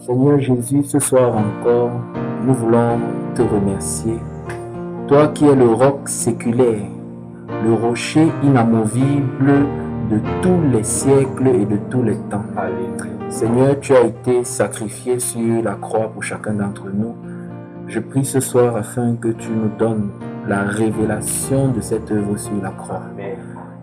Seigneur Jésus, ce soir encore, nous voulons te remercier. Toi qui es le roc séculaire, le rocher inamovible de tous les siècles et de tous les temps. Seigneur, tu as été sacrifié sur la croix pour chacun d'entre nous. Je prie ce soir afin que tu nous donnes la révélation de cette œuvre sur la croix.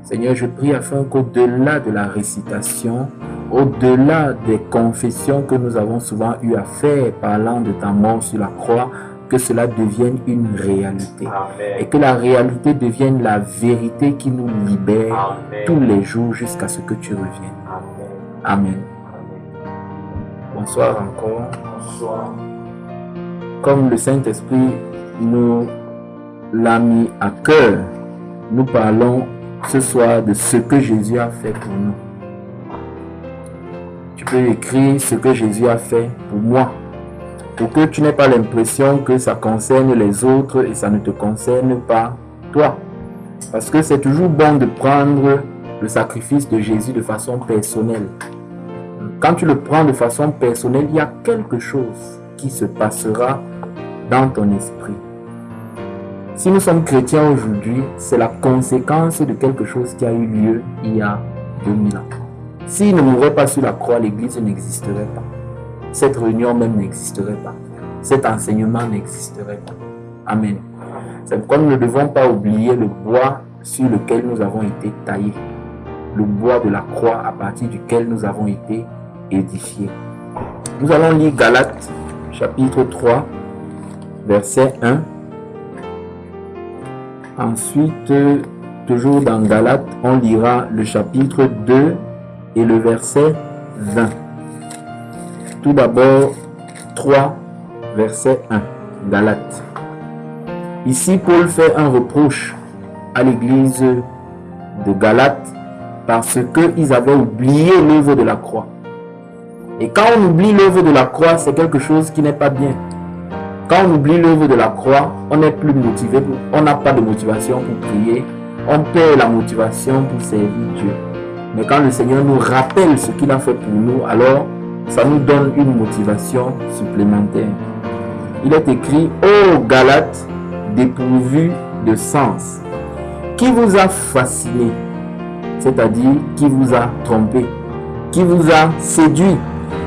Seigneur, je prie afin qu'au-delà de la récitation, au-delà des confessions que nous avons souvent eu à faire parlant de ta mort sur la croix, que cela devienne une réalité. Amen. Et que la réalité devienne la vérité qui nous libère tous les jours jusqu'à ce que tu reviennes. Amen. Bonsoir encore. Bonsoir. Comme le Saint-Esprit nous l'a mis à cœur, nous parlons ce soir de ce que Jésus a fait pour nous. Tu peux écrire ce que Jésus a fait pour moi, pour que tu n'aies pas l'impression que ça concerne les autres et ça ne te concerne pas toi. Parce que c'est toujours bon de prendre le sacrifice de Jésus de façon personnelle. Quand tu le prends de façon personnelle, il y a quelque chose qui se passera dans ton esprit. Si nous sommes chrétiens aujourd'hui, c'est la conséquence de quelque chose qui a eu lieu il y a 2000 ans. S'il ne mourait pas sur la croix, l'Église n'existerait pas. Cette réunion même n'existerait pas. Cet enseignement n'existerait pas. Amen. C'est pourquoi nous ne devons pas oublier le bois sur lequel nous avons été taillés. Le bois de la croix à partir duquel nous avons été édifiés. Nous allons lire Galates, chapitre 3, verset 1. Ensuite, toujours dans Galates, on lira le chapitre 2 et le verset 20. Tout d'abord, 3, verset 1, Galates. Ici, Paul fait un reproche à l'église de Galates parce qu'ils avaient oublié l'œuvre de la croix. Et quand on oublie l'œuvre de la croix, c'est quelque chose qui n'est pas bien. Quand on oublie l'œuvre de la croix, on n'est plus motivé, on n'a pas de motivation pour prier, on perd la motivation pour servir Dieu. Mais quand le Seigneur nous rappelle ce qu'il a fait pour nous, alors ça nous donne une motivation supplémentaire. Il est écrit: ô Galates, dépourvus de sens, qui vous a fasciné, c'est-à-dire qui vous a trompé, qui vous a séduit,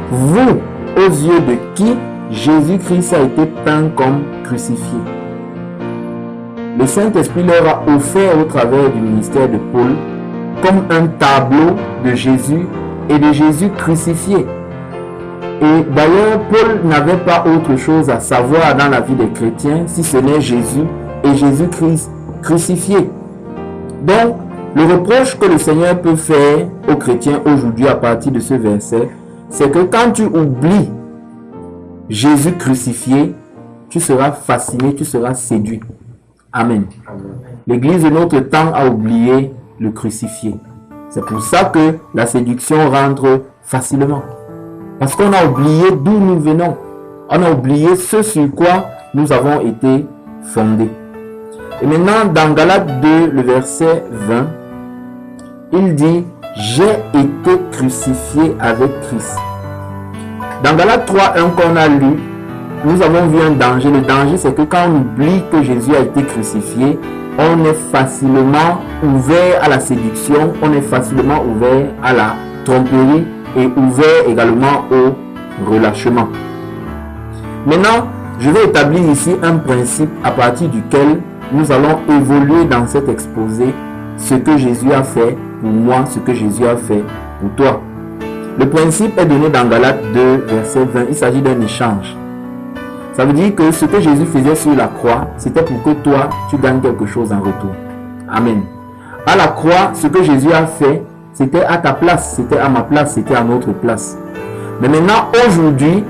vous, aux yeux de qui Jésus-Christ a été peint comme crucifié. Le Saint-Esprit leur a offert au travers du ministère de Paul comme un tableau de Jésus et de Jésus crucifié. Et d'ailleurs, Paul n'avait pas autre chose à savoir dans la vie des chrétiens si ce n'est Jésus et Jésus-Christ crucifié. Donc, le reproche que le Seigneur peut faire aux chrétiens aujourd'hui à partir de ce verset, c'est que quand tu oublies Jésus crucifié, tu seras fasciné, tu seras séduit. Amen. L'Église de notre temps a oublié le crucifié. C'est pour ça que la séduction rentre facilement. Parce qu'on a oublié d'où nous venons. On a oublié ce sur quoi nous avons été fondés. Et maintenant, dans Galates 2, le verset 20, il dit: j'ai été crucifié avec Christ. Dans Galates 3:1 qu'on a lu, nous avons vu un danger. Le danger, c'est que quand on oublie que Jésus a été crucifié, on est facilement ouvert à la séduction, on est facilement ouvert à la tromperie et ouvert également au relâchement. Maintenant, je vais établir ici un principe à partir duquel nous allons évoluer dans cet exposé, ce que Jésus a fait pour moi, ce que Jésus a fait pour toi. Le principe est donné dans Galates 2, verset 20. Il s'agit d'un échange. Ça veut dire que ce que Jésus faisait sur la croix, c'était pour que toi, tu gagnes quelque chose en retour. Amen. À la croix, ce que Jésus a fait, c'était à ta place, c'était à ma place, c'était à notre place. Mais maintenant, aujourd'hui,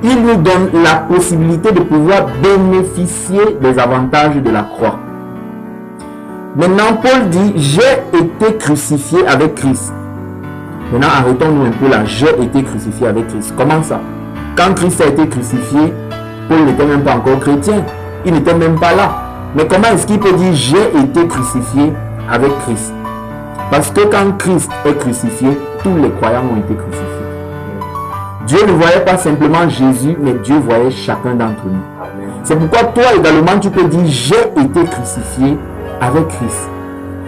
il nous donne la possibilité de pouvoir bénéficier des avantages de la croix. Maintenant, Paul dit: j'ai été crucifié avec Christ. Maintenant, arrêtons-nous un peu là. J'ai été crucifié avec Christ. Comment ça? Quand Christ a été crucifié, Paul n'était même pas encore chrétien. Il n'était même pas là. Mais comment est-ce qu'il peut dire: j'ai été crucifié avec Christ? Parce que quand Christ est crucifié, tous les croyants ont été crucifiés. Dieu ne voyait pas simplement Jésus, mais Dieu voyait chacun d'entre nous. C'est pourquoi toi également, tu peux dire, j'ai été crucifié avec Christ.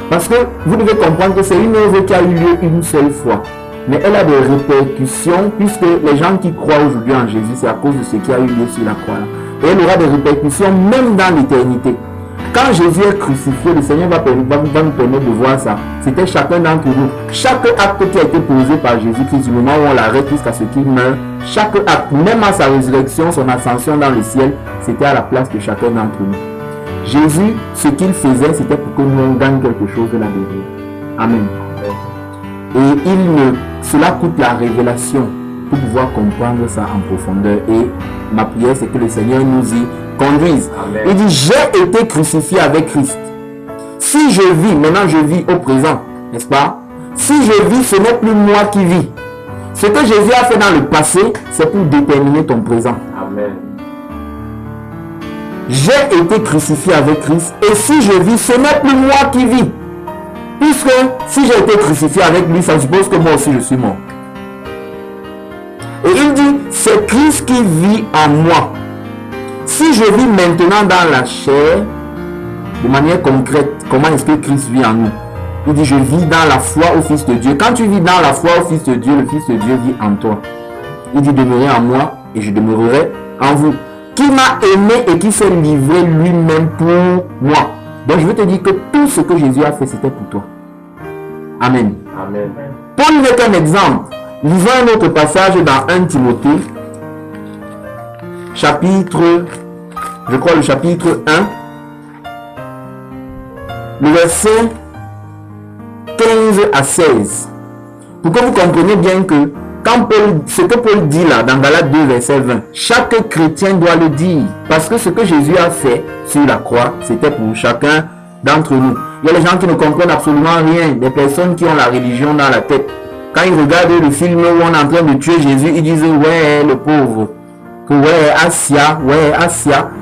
Parce que vous devez comprendre que c'est une œuvre qui a eu lieu une seule fois. Mais elle a des répercussions, puisque les gens qui croient aujourd'hui en Jésus, c'est à cause de ce qui a eu lieu sur la croix. Et elle aura des répercussions même dans l'éternité. Quand Jésus est crucifié, le Seigneur va nous permettre de voir ça. C'était chacun d'entre nous. Chaque acte qui a été posé par Jésus-Christ, du moment où on l'arrête jusqu'à ce qu'il meure, chaque acte, même à sa résurrection, son ascension dans le ciel, c'était à la place de chacun d'entre nous. Jésus, ce qu'il faisait, c'était pour que nous on gagne quelque chose de la vérité. Amen. Et cela coûte la révélation pour pouvoir comprendre ça en profondeur. Et ma prière, c'est que le Seigneur nous y conduise. Amen. Il dit, j'ai été crucifié avec Christ. Si je vis, maintenant je vis au présent, n'est-ce pas? Si je vis, ce n'est plus moi qui vis. Ce que Jésus a fait dans le passé, c'est pour déterminer ton présent. Amen. J'ai été crucifié avec Christ. Et si je vis, ce n'est plus moi qui vis. Puisque si j'ai été crucifié avec lui, ça suppose que moi aussi je suis mort. Et il dit, c'est Christ qui vit en moi. Si je vis maintenant dans la chair, de manière concrète, comment est-ce que Christ vit en nous? Il dit, je vis dans la foi au Fils de Dieu. Quand tu vis dans la foi au Fils de Dieu, le Fils de Dieu vit en toi. Il dit, demeurez en moi et je demeurerai en vous. Qui m'a aimé et qui s'est livré lui-même pour moi. Donc je veux te dire que tout ce que Jésus a fait, c'était pour toi. Amen. Amen. Paul n'est qu'un exemple. Lisons un autre passage dans 1 Timothée, chapitre, je crois le chapitre 1, le verset 15 à 16. Pour que vous compreniez bien que ce que Paul dit là, dans Galates 2, verset 20, chaque chrétien doit le dire. Parce que ce que Jésus a fait sur la croix, c'était pour chacun d'entre nous. Il y a des gens qui ne comprennent absolument rien, des personnes qui ont la religion dans la tête. Quand ils regardent le film où on est en train de tuer Jésus, ils disent ouais, le pauvre, que ouais, Asia,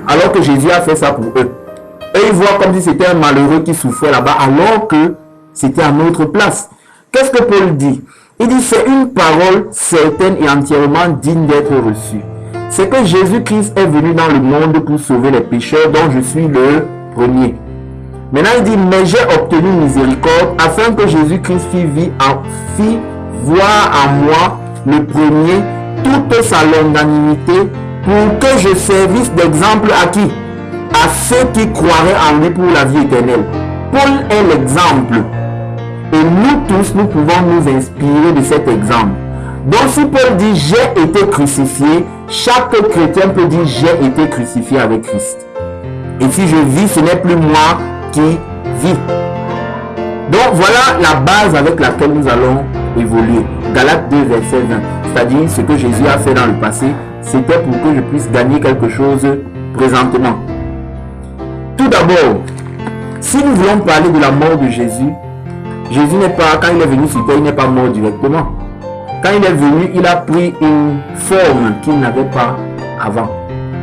alors que Jésus a fait ça pour eux. Et ils voient comme si c'était un malheureux qui souffrait là-bas, alors que c'était à notre place. Qu'est-ce que Paul dit? Il dit, c'est une parole certaine et entièrement digne d'être reçue. C'est que Jésus-Christ est venu dans le monde pour sauver les pécheurs, dont je suis le premier. Maintenant, il dit, mais j'ai obtenu miséricorde afin que Jésus-Christ fit voir en moi le premier toute sa longanimité pour que je servisse d'exemple à qui? À ceux qui croiraient en lui pour la vie éternelle. Paul est l'exemple. Et nous tous, nous pouvons nous inspirer de cet exemple. Donc si Paul dit j'ai été crucifié, chaque chrétien peut dire j'ai été crucifié avec Christ. Et si je vis, ce n'est plus moi qui vis. Donc voilà la base avec laquelle nous allons évoluer. Galates 2, verset 20. C'est-à-dire ce que Jésus a fait dans le passé, c'était pour que je puisse gagner quelque chose présentement. Tout d'abord, si nous voulons parler de la mort de Jésus, Jésus n'est pas, quand il est venu sur terre, il n'est pas mort directement. Quand il est venu, il a pris une forme qu'il n'avait pas avant.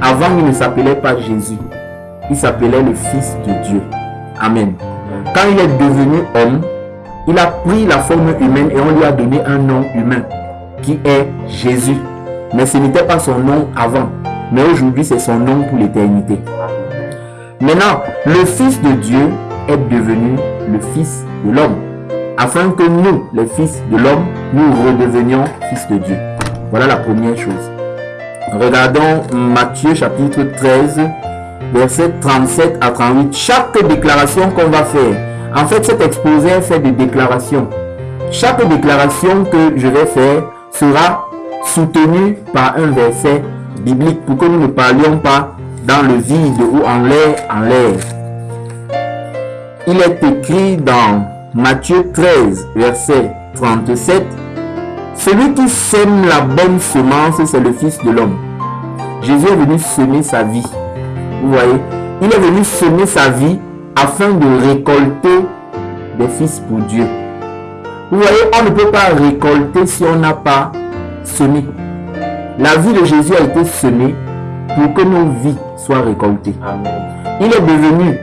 Avant, il ne s'appelait pas Jésus. Il s'appelait le Fils de Dieu. Amen. Quand il est devenu homme, il a pris la forme humaine et on lui a donné un nom humain qui est Jésus. Mais ce n'était pas son nom avant. Mais aujourd'hui, c'est son nom pour l'éternité. Maintenant, le Fils de Dieu est devenu le Fils de l'homme. Afin que nous, les fils de l'homme, nous redevenions fils de Dieu. Voilà la première chose. Regardons Matthieu chapitre 13, versets 37 à 38. Chaque déclaration qu'on va faire, en fait cet exposé est fait de déclarations. Chaque déclaration que je vais faire sera soutenue par un verset biblique pour que nous ne parlions pas dans le vide ou en l'air. Il est écrit dans Matthieu 13, verset 37, celui qui sème la bonne semence, c'est le Fils de l'homme. Jésus est venu semer sa vie. Vous voyez, il est venu semer sa vie afin de récolter des fils pour Dieu. Vous voyez, on ne peut pas récolter si on n'a pas semé. La vie de Jésus a été semée pour que nos vies soient récoltées. Amen. Il est devenu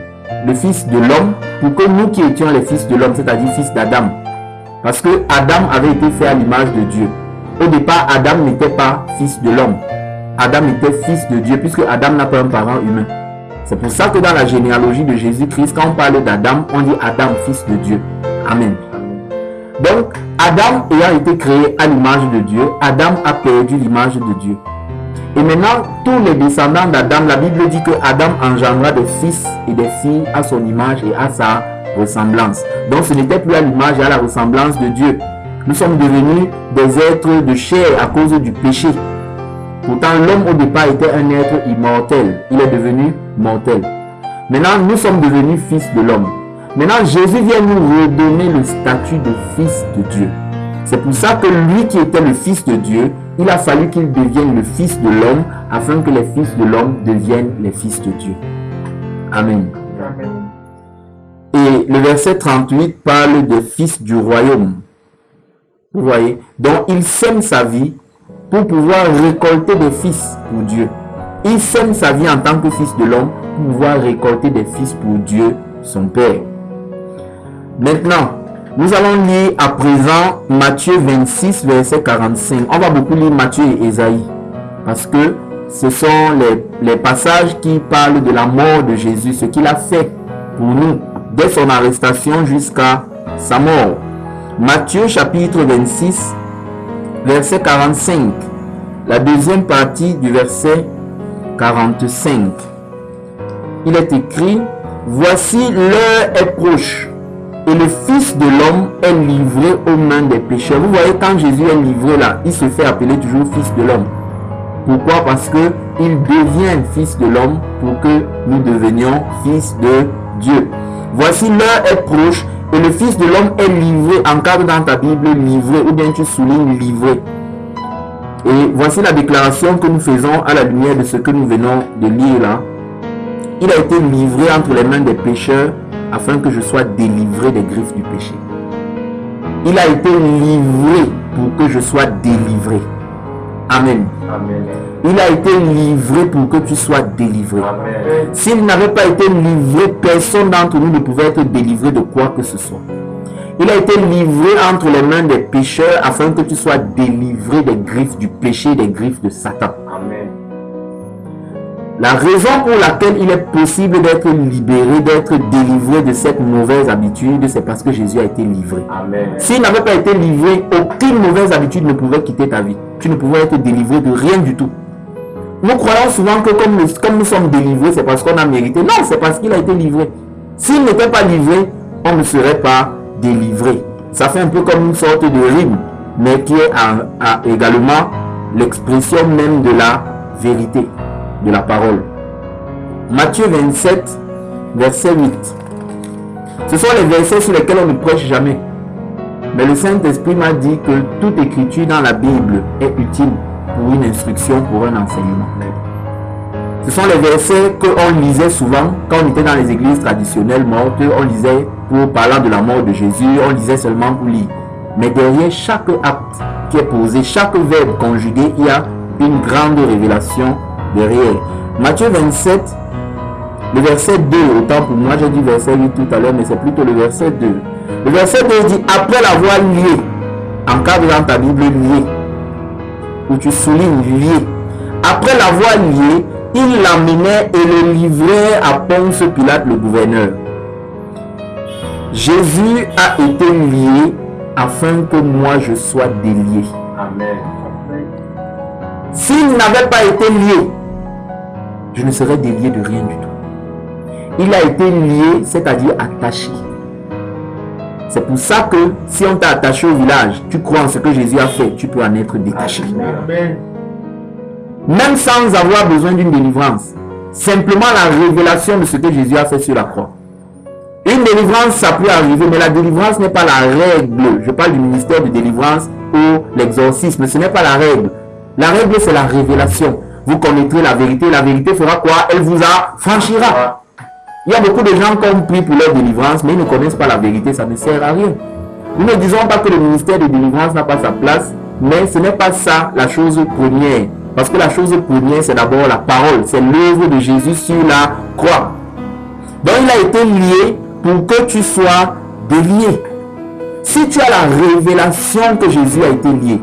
le Fils de l'homme pour que nous qui étions les fils de l'homme, c'est-à-dire fils d'Adam, parce que Adam avait été fait à l'image de Dieu. au départ, Adam n'était pas fils de l'homme. Adam était fils de Dieu, puisque Adam n'a pas un parent humain. C'est pour ça que dans la généalogie de Jésus-Christ, quand on parle d'Adam, on dit Adam, fils de Dieu. Amen. Donc, Adam ayant été créé à l'image de Dieu, Adam a perdu l'image de Dieu. Et maintenant, tous les descendants d'Adam, la Bible dit que Adam engendra des fils et des filles à son image et à sa ressemblance. Donc, ce n'était plus à l'image et à la ressemblance de Dieu. Nous sommes devenus des êtres de chair à cause du péché. Pourtant, l'homme au départ était un être immortel. Il est devenu mortel. Maintenant, nous sommes devenus fils de l'homme. Maintenant, Jésus vient nous redonner le statut de fils de Dieu. C'est pour ça que lui qui était le fils de Dieu, il a fallu qu'il devienne le fils de l'homme afin que les fils de l'homme deviennent les fils de Dieu. Amen. Amen. Et le verset 38 parle des fils du royaume. Vous voyez? Donc, il sème sa vie pour pouvoir récolter des fils pour Dieu. Il sème sa vie en tant que fils de l'homme pour pouvoir récolter des fils pour Dieu, son Père. Maintenant, nous allons lire à présent Matthieu 26, verset 45. On va beaucoup lire Matthieu et Ésaïe parce que ce sont les passages qui parlent de la mort de Jésus, ce qu'il a fait pour nous dès son arrestation jusqu'à sa mort. Matthieu chapitre 26, verset 45. La deuxième partie du verset 45. Il est écrit: voici l'heure est proche et le Fils de l'homme est livré aux mains des pécheurs. Vous voyez, quand Jésus est livré là, il se fait appeler toujours Fils de l'homme. Pourquoi? Parce que il devient Fils de l'homme pour que nous devenions fils de Dieu. Voici l'heure est proche et le Fils de l'homme est livré. Encadre dans ta Bible livré, ou bien tu soulignes livré. Et voici la déclaration que nous faisons à la lumière de ce que nous venons de lire là. Il a été livré entre les mains des pécheurs afin que je sois délivré des griffes du péché. Il a été livré pour que je sois délivré. Amen. Amen. Il a été livré pour que tu sois délivré. Amen. S'il n'avait pas été livré, personne d'entre nous ne pouvait être délivré de quoi que ce soit. Il a été livré entre les mains des pécheurs afin que tu sois délivré des griffes du péché, des griffes de Satan. Amen. La raison pour laquelle il est possible d'être libéré, d'être délivré de cette mauvaise habitude, c'est parce que Jésus a été livré. Amen. S'il n'avait pas été livré, aucune mauvaise habitude ne pouvait quitter ta vie. Tu ne pouvais être délivré de rien du tout. Nous croyons souvent que comme nous sommes délivrés, c'est parce qu'on a mérité. Non, c'est parce qu'il a été livré. S'il n'était pas livré, on ne serait pas délivré. Ça fait un peu comme une sorte de rime, mais qui est également l'expression même de la vérité, de la parole. Matthieu 27, verset 8. Ce sont les versets sur lesquels on ne prêche jamais. Mais le Saint-Esprit m'a dit que toute écriture dans la Bible est utile pour une instruction, pour un enseignement. Ce sont les versets qu'on lisait souvent quand on était dans les églises traditionnelles mortes. On lisait pour parler de la mort de Jésus, on lisait seulement pour lire. Mais derrière chaque acte qui est posé, chaque verbe conjugué, il y a une grande révélation derrière. Matthieu 27, le verset 2, autant pour moi j'ai dit verset 8 tout à l'heure, mais c'est plutôt le verset 2. Le verset 2 dit: après l'avoir lié, encadre dans ta Bible lié, où tu soulignes lié. Après l'avoir lié, il l'amenait et le livrait à Ponce Pilate le gouverneur. Jésus a été lié afin que moi je sois délié. Amen. S'il n'avait pas été lié, je ne serais délié de rien du tout. Il a été lié, c'est-à-dire attaché. C'est pour ça que si on t'a attaché au village, tu crois en ce que Jésus a fait, tu peux en être détaché. Amen. Même sans avoir besoin d'une délivrance. Simplement la révélation de ce que Jésus a fait sur la croix. Une délivrance, ça peut arriver, mais la délivrance n'est pas la règle. Je parle du ministère de délivrance ou l'exorcisme, ce n'est pas la règle. La règle, c'est la révélation. Vous connaîtrez la vérité fera quoi? Elle vous affranchira. Il y a beaucoup de gens qui ont pris pour leur délivrance, mais ils ne connaissent pas la vérité, ça ne sert à rien. Nous ne disons pas que le ministère de délivrance n'a pas sa place, mais ce n'est pas ça la chose première. Parce que la chose première, c'est d'abord la parole, c'est l'œuvre de Jésus sur la croix. Donc il a été lié pour que tu sois délié. Si tu as la révélation que Jésus a été lié,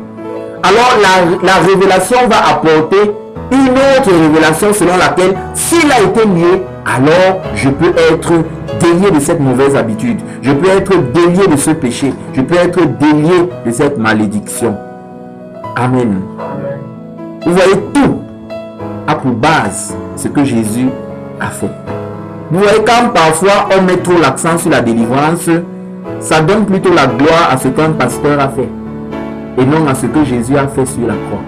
alors la révélation va apporter une autre révélation selon laquelle s'il a été lié, alors je peux être délié de cette mauvaise habitude. Je peux être délié de ce péché. Je peux être délié de cette malédiction. Amen. Vous voyez, tout a pour base ce que Jésus a fait. Vous voyez, quand parfois on met trop l'accent sur la délivrance, ça donne plutôt la gloire à ce qu'un pasteur a fait et non à ce que Jésus a fait sur la croix.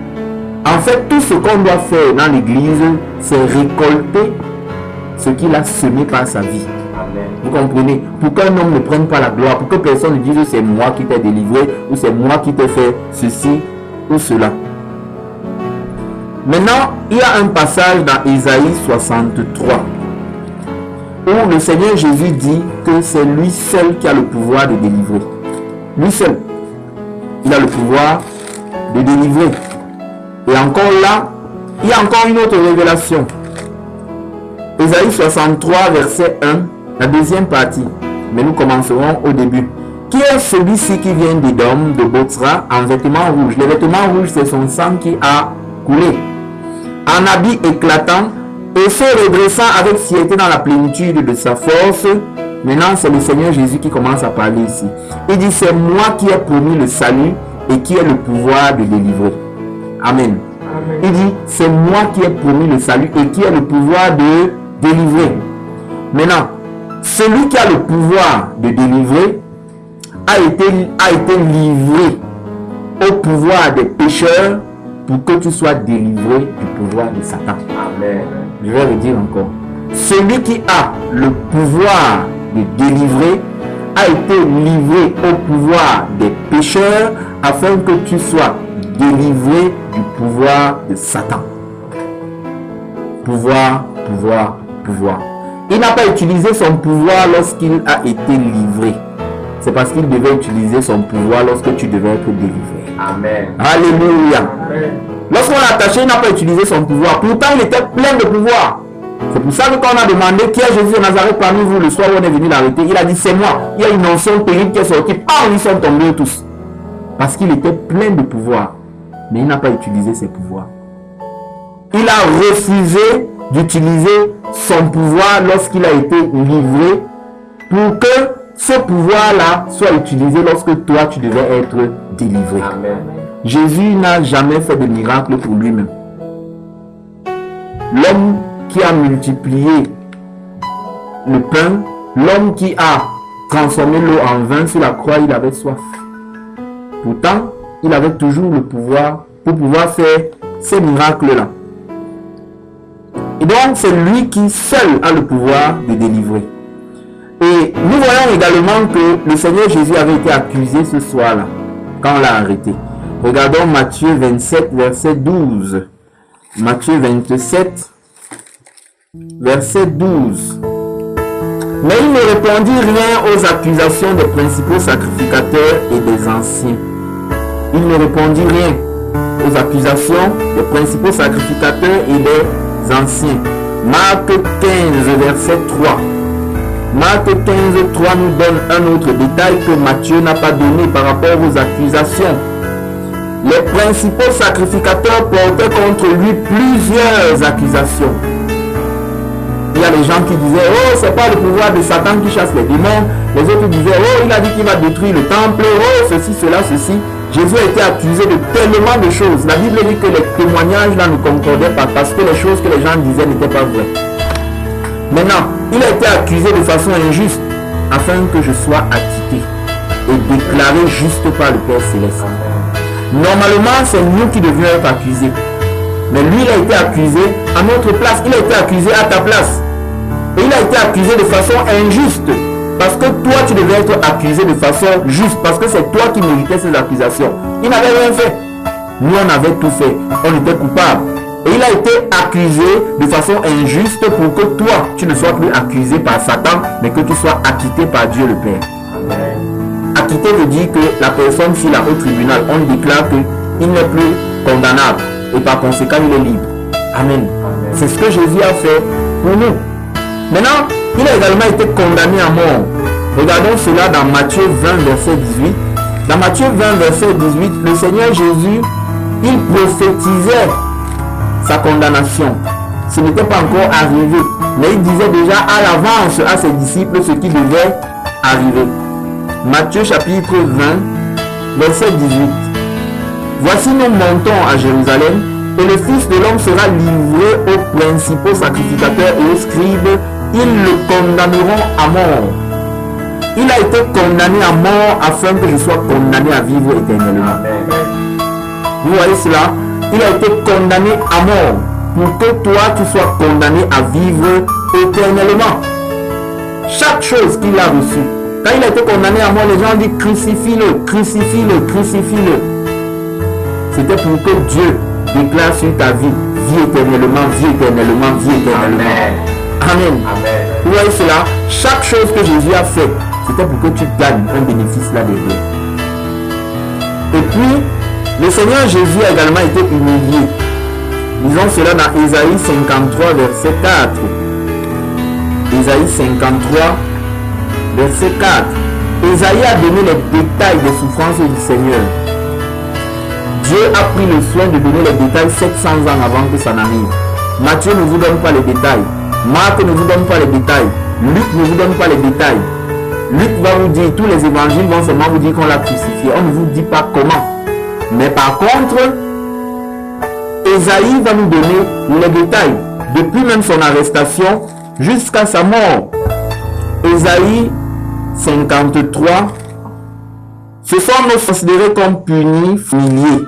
En fait, tout ce qu'on doit faire dans l'église, c'est récolter ce qu'il a semé par sa vie. Amen. Vous comprenez? Pour qu'un homme ne prenne pas la gloire, pour que personne ne dise c'est moi qui t'ai délivré ou c'est moi qui t'ai fait ceci ou cela. Maintenant, il y a un passage dans Isaïe 63 où le Seigneur Jésus dit que c'est lui seul qui a le pouvoir de délivrer. Lui seul. Il a le pouvoir de délivrer. Et encore là, il y a encore une autre révélation. Isaïe 63, verset 1, la deuxième partie. Mais nous commencerons au début. Qui est celui-ci qui vient d'Édom, de Botsra, en vêtements rouges? Les vêtements rouges, c'est son sang qui a coulé. En habit éclatant, et se redressant avec fierté dans la plénitude de sa force. Maintenant, c'est le Seigneur Jésus qui commence à parler ici. Il dit, c'est moi qui ai promis le salut et qui ai le pouvoir de délivrer. Amen. Amen. Il dit, c'est moi qui ai promis le salut et qui ai le pouvoir de délivrer. Maintenant, celui qui a le pouvoir de délivrer a été livré au pouvoir des pécheurs pour que tu sois délivré du pouvoir de Satan. Amen. Je vais le dire encore. Celui qui a le pouvoir de délivrer a été livré au pouvoir des pécheurs afin que tu sois délivré du pouvoir de Satan. Pouvoir. Il n'a pas utilisé son pouvoir lorsqu'il a été livré. C'est parce qu'il devait utiliser son pouvoir lorsque tu devais être délivré. Amen. Alléluia. Amen. Lorsqu'on l'a attaché, il n'a pas utilisé son pouvoir. Pourtant, il était plein de pouvoir. C'est pour ça que quand on a demandé qui est Jésus de Nazareth parmi vous le soir où on est venu l'arrêter, il a dit c'est moi. Il y a une onction terrible qui est sortie. Ils sont tombés tous. Parce qu'il était plein de pouvoir. Mais il n'a pas utilisé ses pouvoirs. Il a refusé d'utiliser son pouvoir lorsqu'il a été livré pour que ce pouvoir-là soit utilisé lorsque toi tu devais être délivré. Amen. Jésus n'a jamais fait de miracle pour lui-même. L'homme qui a multiplié le pain, l'homme qui a transformé l'eau en vin sur la croix, il avait soif. Pourtant, il avait toujours le pouvoir pour pouvoir faire ces miracles-là. Et donc, c'est lui qui seul a le pouvoir de délivrer. Et nous voyons également que le Seigneur Jésus avait été accusé ce soir-là, quand on l'a arrêté. Regardons Matthieu 27, verset 12. Matthieu 27, verset 12. Mais il ne répondit rien aux accusations des principaux sacrificateurs et des anciens. Il ne répondit rien aux accusations des principaux sacrificateurs et des anciens. Marc 15, verset 3. Marc 15, 3 nous donne un autre détail que Matthieu n'a pas donné par rapport aux accusations. Les principaux sacrificateurs portaient contre lui plusieurs accusations. Il y a des gens qui disaient, oh, c'est pas le pouvoir de Satan qui chasse les démons. Les autres disaient, oh, il a dit qu'il va détruire le temple. Oh, ceci, cela, ceci. Jésus a été accusé de tellement de choses. La Bible dit que les témoignages là ne concordaient pas parce que les choses que les gens disaient n'étaient pas vraies. Maintenant, il a été accusé de façon injuste afin que je sois acquitté et déclaré juste par le Père Céleste. Normalement, c'est nous qui devions être accusés. Mais lui, il a été accusé à notre place. Il a été accusé à ta place. Et il a été accusé de façon injuste. Parce que toi, tu devais être accusé de façon juste. Parce que c'est toi qui méritais ces accusations. Il n'avait rien fait. Nous, on avait tout fait. On était coupables. Et il a été accusé de façon injuste pour que toi, tu ne sois plus accusé par Satan, mais que tu sois acquitté par Dieu le Père. Amen. Acquitté veut dire que la personne, s'il est au tribunal, on déclare qu'il n'est plus condamnable. Et par conséquent, il est libre. Amen. Amen. C'est ce que Jésus a fait pour nous. Maintenant, il a également été condamné à mort. Regardons cela dans Matthieu 20, verset 18. Dans Matthieu 20, verset 18, le Seigneur Jésus il prophétisait sa condamnation. Ce n'était pas encore arrivé, mais il disait déjà à l'avance à ses disciples ce qui devait arriver. Matthieu chapitre 20, verset 18. Voici nous montons à Jérusalem, et le Fils de l'homme sera livré aux principaux sacrificateurs et aux scribes. Ils le condamneront à mort. Il a été condamné à mort afin que je sois condamné à vivre éternellement. Vous voyez cela? Il a été condamné à mort pour que toi tu sois condamné à vivre éternellement. Chaque chose qu'il a reçue. Quand il a été condamné à mort, les gens disent crucifie-le, crucifie-le, crucifie-le. C'était pour que Dieu déclare sur ta vie, vie éternellement, vie éternellement, vie éternellement. Amen. Amen. Vous voyez cela? Chaque chose que Jésus a fait, c'était pour que tu gagnes un bénéfice là-dedans. Et puis, le Seigneur Jésus a également été humilié. Lisons cela dans Ésaïe 53, verset 4. Ésaïe 53, verset 4. Ésaïe a donné les détails des souffrances du Seigneur. Dieu a pris le soin de donner les détails 700 ans avant que ça n'arrive. Matthieu ne vous donne pas les détails. Marc ne vous donne pas les détails. Luc ne vous donne pas les détails. Luc va vous dire, tous les évangiles vont seulement vous dire qu'on l'a crucifié. On ne vous dit pas comment. Mais par contre, Ésaïe va nous donner les détails. Depuis même son arrestation jusqu'à sa mort. Ésaïe 53. Ce sont nos considérés comme punis, humiliés.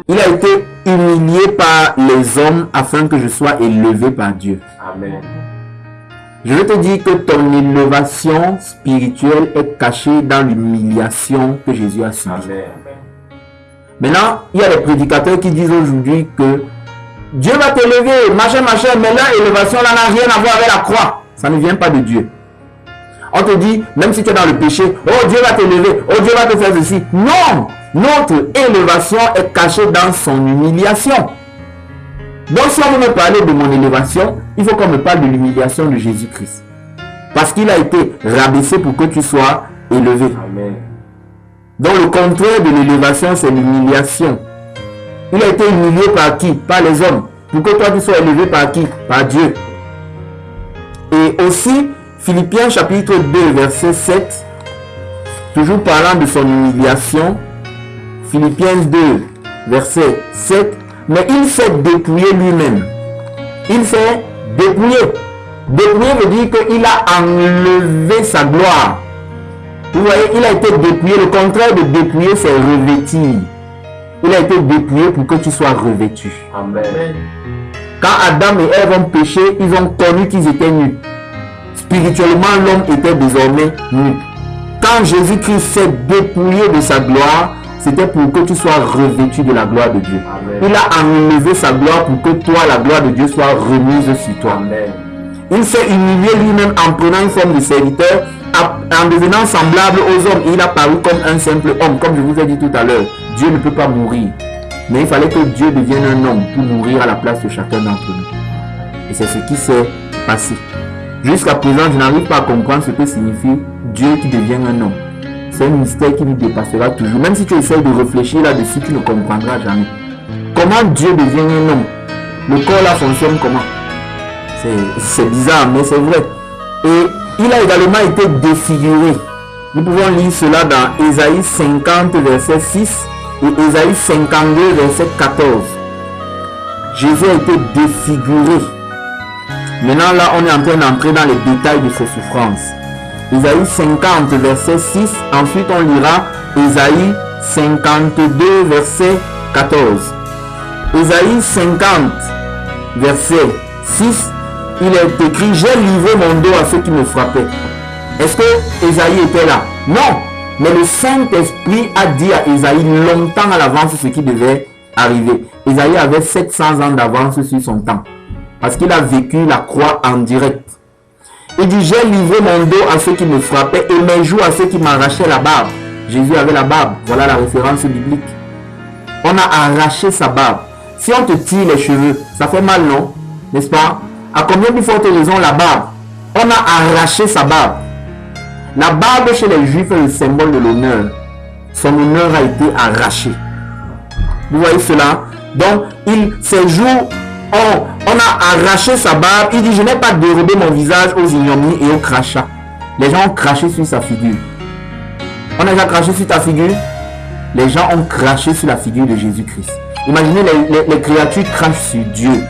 Il a été humilié par les hommes afin que je sois élevé par Dieu. Amen. Je vais te dire que ton élévation spirituelle est cachée dans l'humiliation que Jésus a subie. Maintenant, il y a des prédicateurs qui disent aujourd'hui que Dieu va t'élever, machin, mais là, l'élévation là n'a rien à voir avec la croix. Ça ne vient pas de Dieu. On te dit, même si tu es dans le péché, oh Dieu va t'élever, oh Dieu va te faire ceci. Non! Notre élévation est cachée dans son humiliation. Donc si on veut me parler de mon élévation, il faut qu'on me parle de l'humiliation de Jésus-Christ. Parce qu'il a été rabaissé pour que tu sois élevé. Amen. Donc le contraire de l'élévation, c'est l'humiliation. Il a été humilié par qui? Par les hommes. Pour que toi tu sois élevé par qui? Par Dieu. Et aussi, Philippiens chapitre 2, verset 7, toujours parlant de son humiliation, Philippiens 2, verset 7, mais il s'est dépouillé lui-même. Il s'est dépouillé. Dépouillé veut dire qu'il a enlevé sa gloire. Vous voyez, il a été dépouillé. Le contraire de dépouiller, c'est revêtir. Il a été dépouillé pour que tu sois revêtu. Amen. Quand Adam et Ève ont péché, ils ont connu qu'ils étaient nus. Spirituellement, l'homme était désormais nu. Quand Jésus-Christ s'est dépouillé de sa gloire, c'était pour que tu sois revêtu de la gloire de Dieu. Amen. Il a enlevé sa gloire pour que toi, la gloire de Dieu soit remise sur toi. Amen. Il s'est humilié lui-même en prenant une forme de serviteur, en devenant semblable aux hommes. Il a paru comme un simple homme, comme je vous ai dit tout à l'heure. Dieu ne peut pas mourir. Mais il fallait que Dieu devienne un homme pour mourir à la place de chacun d'entre nous. Et c'est ce qui s'est passé. Jusqu'à présent, je n'arrive pas à comprendre ce que signifie Dieu qui devient un homme. C'est un mystère qui nous dépassera toujours. Même si tu essaies de réfléchir là-dessus, tu ne comprendras jamais. Comment Dieu devient un homme? Le corps là fonctionne comment? C'est bizarre, mais c'est vrai. Et il a également été défiguré. Nous pouvons lire cela dans Ésaïe 50, verset 6 et Ésaïe 52, verset 14. Jésus a été défiguré. Maintenant là, on est en train d'entrer dans les détails de ses souffrances. Ésaïe 50, verset 6. Ensuite, on lira Ésaïe 52, verset 14. Ésaïe 50, verset 6. Il est écrit, j'ai livré mon dos à ceux qui me frappaient. Est-ce que Ésaïe était là? Non. Mais le Saint-Esprit a dit à Ésaïe longtemps à l'avance ce qui devait arriver. Ésaïe avait 700 ans d'avance sur son temps. Parce qu'il a vécu la croix en direct. Il dit, j'ai livré mon dos à ceux qui me frappaient et mes joues à ceux qui m'arrachaient la barbe. Jésus avait la barbe. Voilà la référence biblique. On a arraché sa barbe. Si on te tire les cheveux, ça fait mal, non? N'est-ce pas? À combien de fortes raisons la barbe? On a arraché sa barbe. La barbe chez les Juifs est le symbole de l'honneur. Son honneur a été arraché. Vous voyez cela? Donc, ces jours, on a arraché sa barbe. Il dit, je n'ai pas dérobé mon visage aux ignominies et aux crachats. Les gens ont craché sur sa figure. On a déjà craché sur ta figure? Les gens ont craché sur la figure de Jésus-Christ. Imaginez les créatures crachent sur Dieu.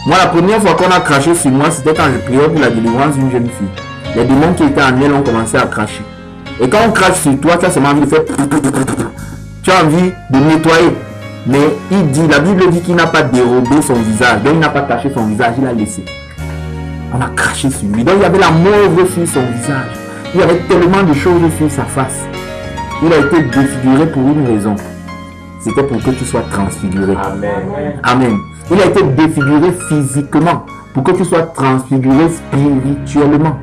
Moi, la première fois qu'on a craché sur moi, c'était quand je priais pour la délivrance d'une jeune fille. Les démons qui étaient en elle ont commencé à cracher. Et quand on crache sur toi, tu as seulement envie de faire... Tu as envie de nettoyer. Mais il dit, la Bible dit qu'il n'a pas dérobé son visage. Donc il n'a pas caché son visage, il l'a laissé. On a craché sur lui. Donc il y avait la mauvaise sur son visage. Il y avait tellement de choses sur sa face. Il a été défiguré pour une raison. C'était pour que tu sois transfiguré. Amen. Amen. Il a été défiguré physiquement pour que tu sois transfiguré spirituellement.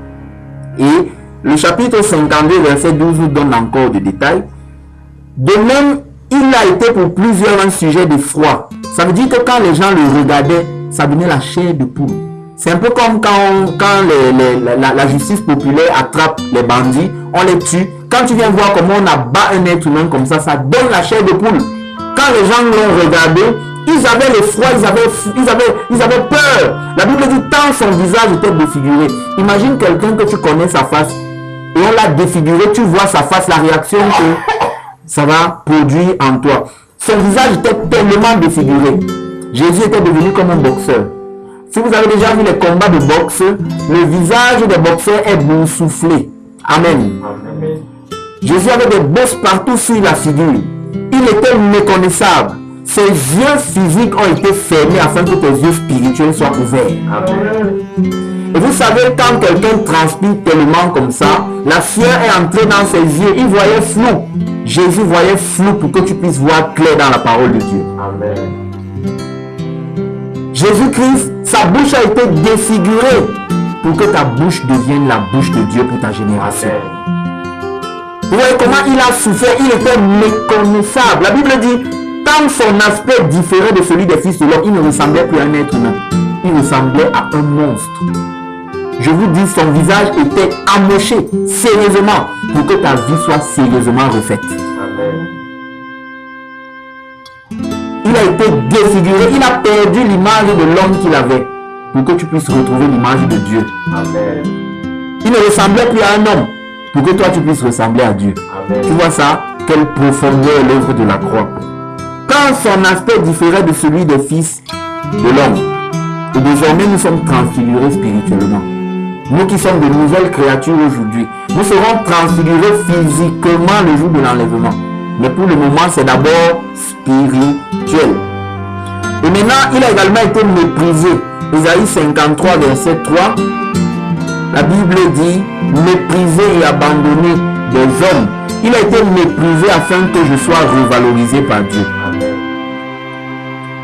Et le chapitre 52, verset 12 nous donne encore des détails. De même, il a été pour plusieurs un sujet de froid. Ça veut dire que quand les gens le regardaient, ça donnait la chair de poule. C'est un peu comme quand la justice populaire attrape les bandits, on les tue. Quand tu viens voir comment on abat un être humain comme ça donne la chair de poule. Quand les gens l'ont regardé, ils avaient le froid, ils avaient peur. La Bible dit tant son visage était défiguré. Imagine quelqu'un que tu connais sa face et on l'a défiguré, tu vois sa face, la réaction que ça va produire en toi. Son visage était tellement défiguré. Jésus était devenu comme un boxeur. Si vous avez déjà vu les combats de boxe, le visage des boxeurs est boursouflé. Amen. Amen. Jésus avait des bosses partout sur la figure. Il était méconnaissable. Ses yeux physiques ont été fermés afin que tes yeux spirituels soient ouverts. Amen. Et vous savez, quand quelqu'un transpire tellement comme ça, la sueur est entrée dans ses yeux. Il voyait flou. Jésus voyait flou pour que tu puisses voir clair dans la parole de Dieu. Amen. Jésus-Christ, sa bouche a été défigurée pour que ta bouche devienne la bouche de Dieu pour ta génération. Vous voyez comment il a souffert, il était méconnaissable. La Bible dit, tant son aspect différait de celui des fils de l'homme, il ne ressemblait plus à un être humain. Il ressemblait à un monstre. Je vous dis, son visage était amoché sérieusement pour que ta vie soit sérieusement refaite. Amen. Il a été défiguré, il a perdu l'image de l'homme qu'il avait pour que tu puisses retrouver l'image de Dieu. Amen. Il ne ressemblait plus à un homme pour que toi tu puisses ressembler à Dieu. Amen. Tu vois ça? Quelle profondeur est l'œuvre de la croix. Quand son aspect différait de celui des fils de l'homme, et désormais nous sommes transfigurés spirituellement. Nous qui sommes de nouvelles créatures aujourd'hui, nous serons transfigurés physiquement le jour de l'enlèvement. Mais pour le moment, c'est d'abord spirituel. Et maintenant, il a également été méprisé. Isaïe 53, verset 3. La Bible dit, méprisé et abandonné des hommes. Il a été méprisé afin que je sois revalorisé par Dieu.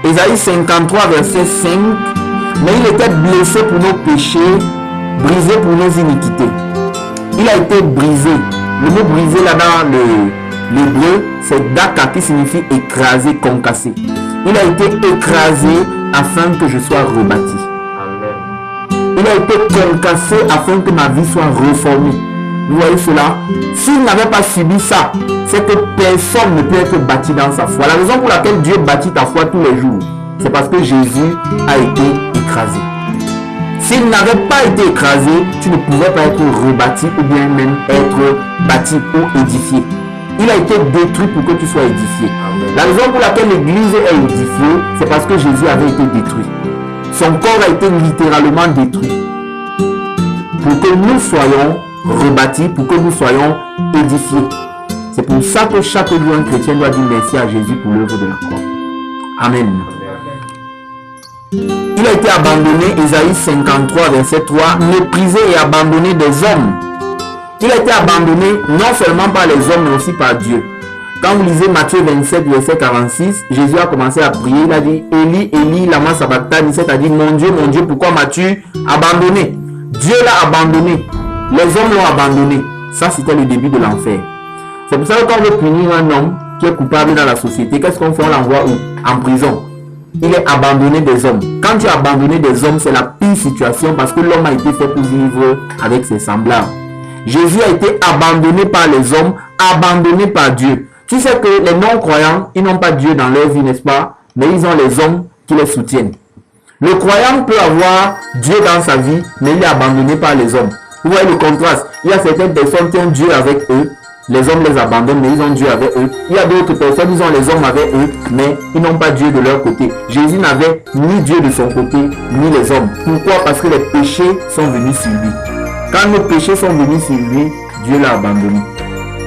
Isaïe 53, verset 5. Mais il était blessé pour nos péchés, brisé pour nos iniquités. Il a été brisé. Le mot brisé là dans l'hébreu, c'est daka qui signifie écrasé, concassé. Il a été écrasé afin que je sois rebâti. Amen. Il a été concassé afin que ma vie soit reformée. Vous voyez cela? S'il n'avait pas subi ça, c'est que personne ne peut être bâti dans sa foi. La raison pour laquelle Dieu bâtit ta foi tous les jours, c'est parce que Jésus a été écrasé. S'il n'avait pas été écrasé, tu ne pouvais pas être rebâti ou bien même être bâti ou édifié. Il a été détruit pour que tu sois édifié. Amen. La raison pour laquelle l'église est édifiée, c'est parce que Jésus avait été détruit. Son corps a été littéralement détruit. Pour que nous soyons rebâtis, pour que nous soyons édifiés. C'est pour ça que chaque jour un chrétien doit dire merci à Jésus pour l'œuvre de la croix. Amen. Il a été abandonné, Isaïe 53, verset 3, méprisé et abandonné des hommes. Il a été abandonné non seulement par les hommes, mais aussi par Dieu. Quand vous lisez Matthieu 27, verset 46, Jésus a commencé à prier. Il a dit, Eli, Eli, lama sabachthani, c'est-à-dire, mon Dieu, pourquoi m'as-tu abandonné? Dieu l'a abandonné. Les hommes l'ont abandonné. Ça, c'était le début de l'enfer. C'est pour ça que quand on veut punir un homme qui est coupable dans la société, qu'est-ce qu'on fait? On l'envoie où? En prison. Il est abandonné des hommes. Quand tu es abandonné des hommes, c'est la pire situation parce que l'homme a été fait pour vivre avec ses semblables. Jésus a été abandonné par les hommes, abandonné par Dieu. Tu sais que les non-croyants, ils n'ont pas Dieu dans leur vie, n'est-ce pas? Mais ils ont les hommes qui les soutiennent. Le croyant peut avoir Dieu dans sa vie, mais il est abandonné par les hommes. Vous voyez le contraste. Il y a certaines personnes qui ont Dieu avec eux, les hommes les abandonnent, mais ils ont Dieu avec eux. Il y a d'autres personnes, ils ont les hommes avec eux, mais ils n'ont pas Dieu de leur côté. Jésus n'avait ni Dieu de son côté, ni les hommes. Pourquoi? Parce que les péchés sont venus sur lui. Quand nos péchés sont venus sur lui, Dieu l'a abandonné.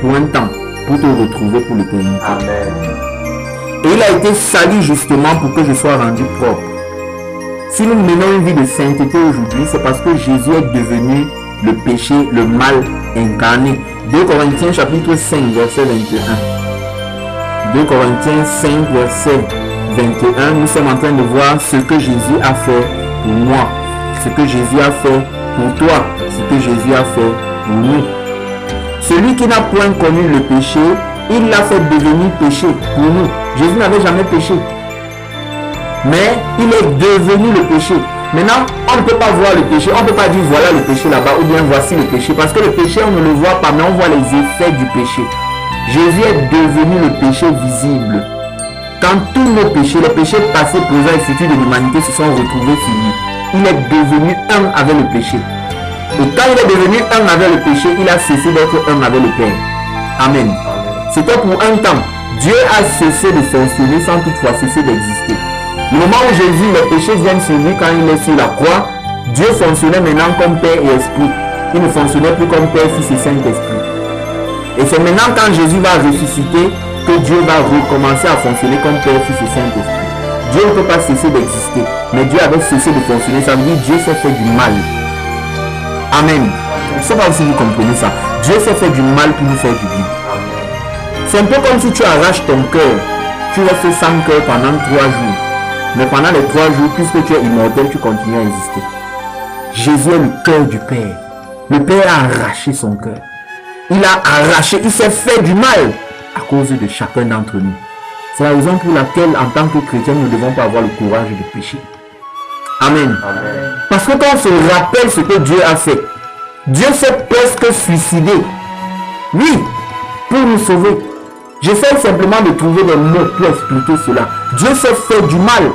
Pour un temps, pour te retrouver pour l'éternité. Amen. Et il a été sali justement pour que je sois rendu propre. Si nous menons une vie de sainteté aujourd'hui, c'est parce que Jésus est devenu le péché, le mal incarné. 2 Corinthiens chapitre 5, verset 21. 2 Corinthiens 5, verset 21, nous sommes en train de voir ce que Jésus a fait pour moi, ce que Jésus a fait pour toi, ce que Jésus a fait pour nous. Celui qui n'a point connu le péché, il l'a fait devenir péché pour nous. Jésus n'avait jamais péché, mais il est devenu le péché. Maintenant, on ne peut pas voir le péché, on ne peut pas dire voilà le péché là-bas ou bien voici le péché, parce que le péché on ne le voit pas, mais on voit les effets du péché. Jésus est devenu le péché visible. Quand tous nos péchés, les péchés passés, présents et futurs de l'humanité se sont retrouvés sur lui, il est devenu un avec le péché. Et quand il est devenu un avec le péché, il a cessé d'être un avec le Père. Amen. C'était pour un temps. Dieu a cessé de fonctionner sans toutefois cesser d'exister. Le moment où Jésus, les péchés viennent sur lui quand il est sur la croix, Dieu fonctionnait maintenant comme Père et Esprit. Il ne fonctionnait plus comme Père, Fils et Saint-Esprit. Et c'est maintenant quand Jésus va ressusciter que Dieu va recommencer à fonctionner comme Père, Fils et Saint-Esprit. Dieu ne peut pas cesser d'exister, mais Dieu avait cessé de fonctionner. Ça veut dire Dieu s'est fait du mal. Amen. Je ne sais pas si vous comprenez ça. Dieu s'est fait du mal pour nous faire du bien. C'est un peu comme si tu arraches ton cœur. Tu restes sans cœur pendant 3 jours. Mais pendant les 3 jours, puisque tu es immortel, tu continues à exister. Jésus est le cœur du Père. Le Père a arraché son cœur. Il a arraché, il s'est fait du mal à cause de chacun d'entre nous. C'est la raison pour laquelle, en tant que chrétien, nous ne devons pas avoir le courage de pécher. Amen. Amen. Parce que quand on se rappelle ce que Dieu a fait, Dieu s'est presque suicidé. Oui, pour nous sauver. J'essaie simplement de trouver des mots pour expliquer cela. Dieu s'est fait du mal.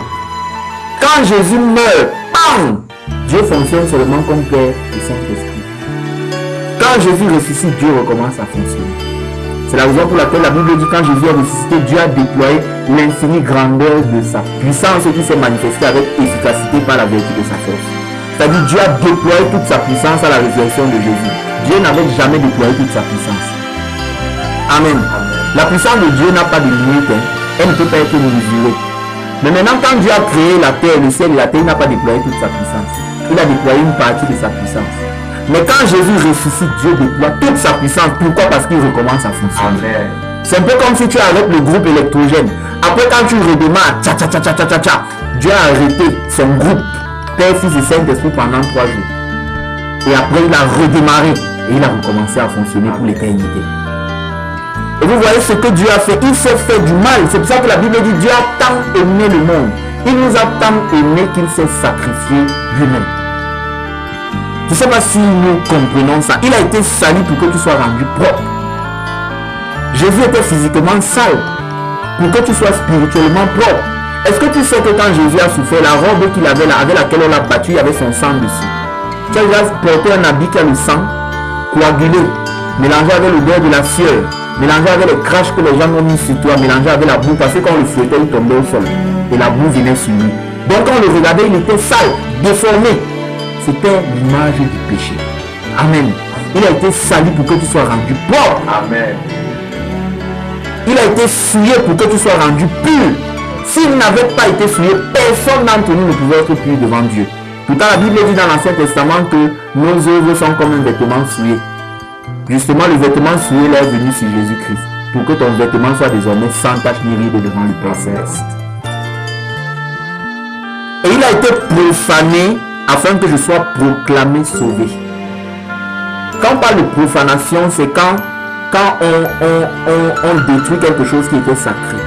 Quand Jésus meurt, bam, Dieu fonctionne seulement comme Père et Saint-Esprit. Quand Jésus ressuscite, Dieu recommence à fonctionner. C'est la raison pour laquelle la Bible dit quand Jésus est ressuscité, Dieu a déployé l'infinie grandeur de sa puissance qui s'est manifestée avec efficacité par la vertu de sa force. C'est-à-dire Dieu a déployé toute sa puissance à la résurrection de Jésus. Dieu n'avait jamais déployé toute sa puissance. Amen. La puissance de Dieu n'a pas de limite. Elle ne peut pas être mesurée. Mais maintenant, quand Dieu a créé la terre, le ciel et la terre, il n'a pas déployé toute sa puissance. Il a déployé une partie de sa puissance. Mais quand Jésus ressuscite, Dieu déploie toute sa puissance. Pourquoi? Parce qu'il recommence à fonctionner. C'est un peu comme si tu arrêtes le groupe électrogène. Après, quand tu redémarres, Dieu a arrêté son groupe, Père, Fils et Saint-Esprit pendant 3 jours. Et après, il a redémarré et il a recommencé à fonctionner pour l'éternité. Et vous voyez ce que Dieu a fait. Il s'est fait du mal. C'est pour ça que la Bible dit Dieu a tant aimé le monde. Il nous a tant aimé qu'il s'est sacrifié lui-même. Je ne sais pas si nous comprenons ça. Il a été sali pour que tu sois rendu propre. Jésus était physiquement sale pour que tu sois spirituellement propre. Est-ce que tu sais que quand Jésus a souffert, la robe qu'il avait là, avec laquelle on l'a battu, il y avait son sang dessus. Tu as déjà porté un habit qui a le sang coagulé, mélangé avec l'odeur de la sueur, mélangé avec les craches que les gens ont mis sur toi, mélangé avec la boue, parce que quand on le fouettait, il tombait au sol. Et la boue venait sur lui. Donc quand on le regardait, il était sale, déformé. C'était l'image du péché. Amen. Il a été sali pour que tu sois rendu propre. Amen. Il a été souillé pour que tu sois rendu pur. S'il n'avait pas été souillé, personne d'entre nous ne pouvait être pur devant Dieu. Pourtant, la Bible dit dans l'Ancien Testament que nos œuvres sont comme un vêtement souillé. Justement, le vêtement souillé est venu sur Jésus-Christ. Pour que ton vêtement soit désormais sans tache ni ride devant le Père Céleste. Et il a été profané afin que je sois proclamé sauvé. Quand on parle de profanation, c'est quand on détruit quelque chose qui était sacré.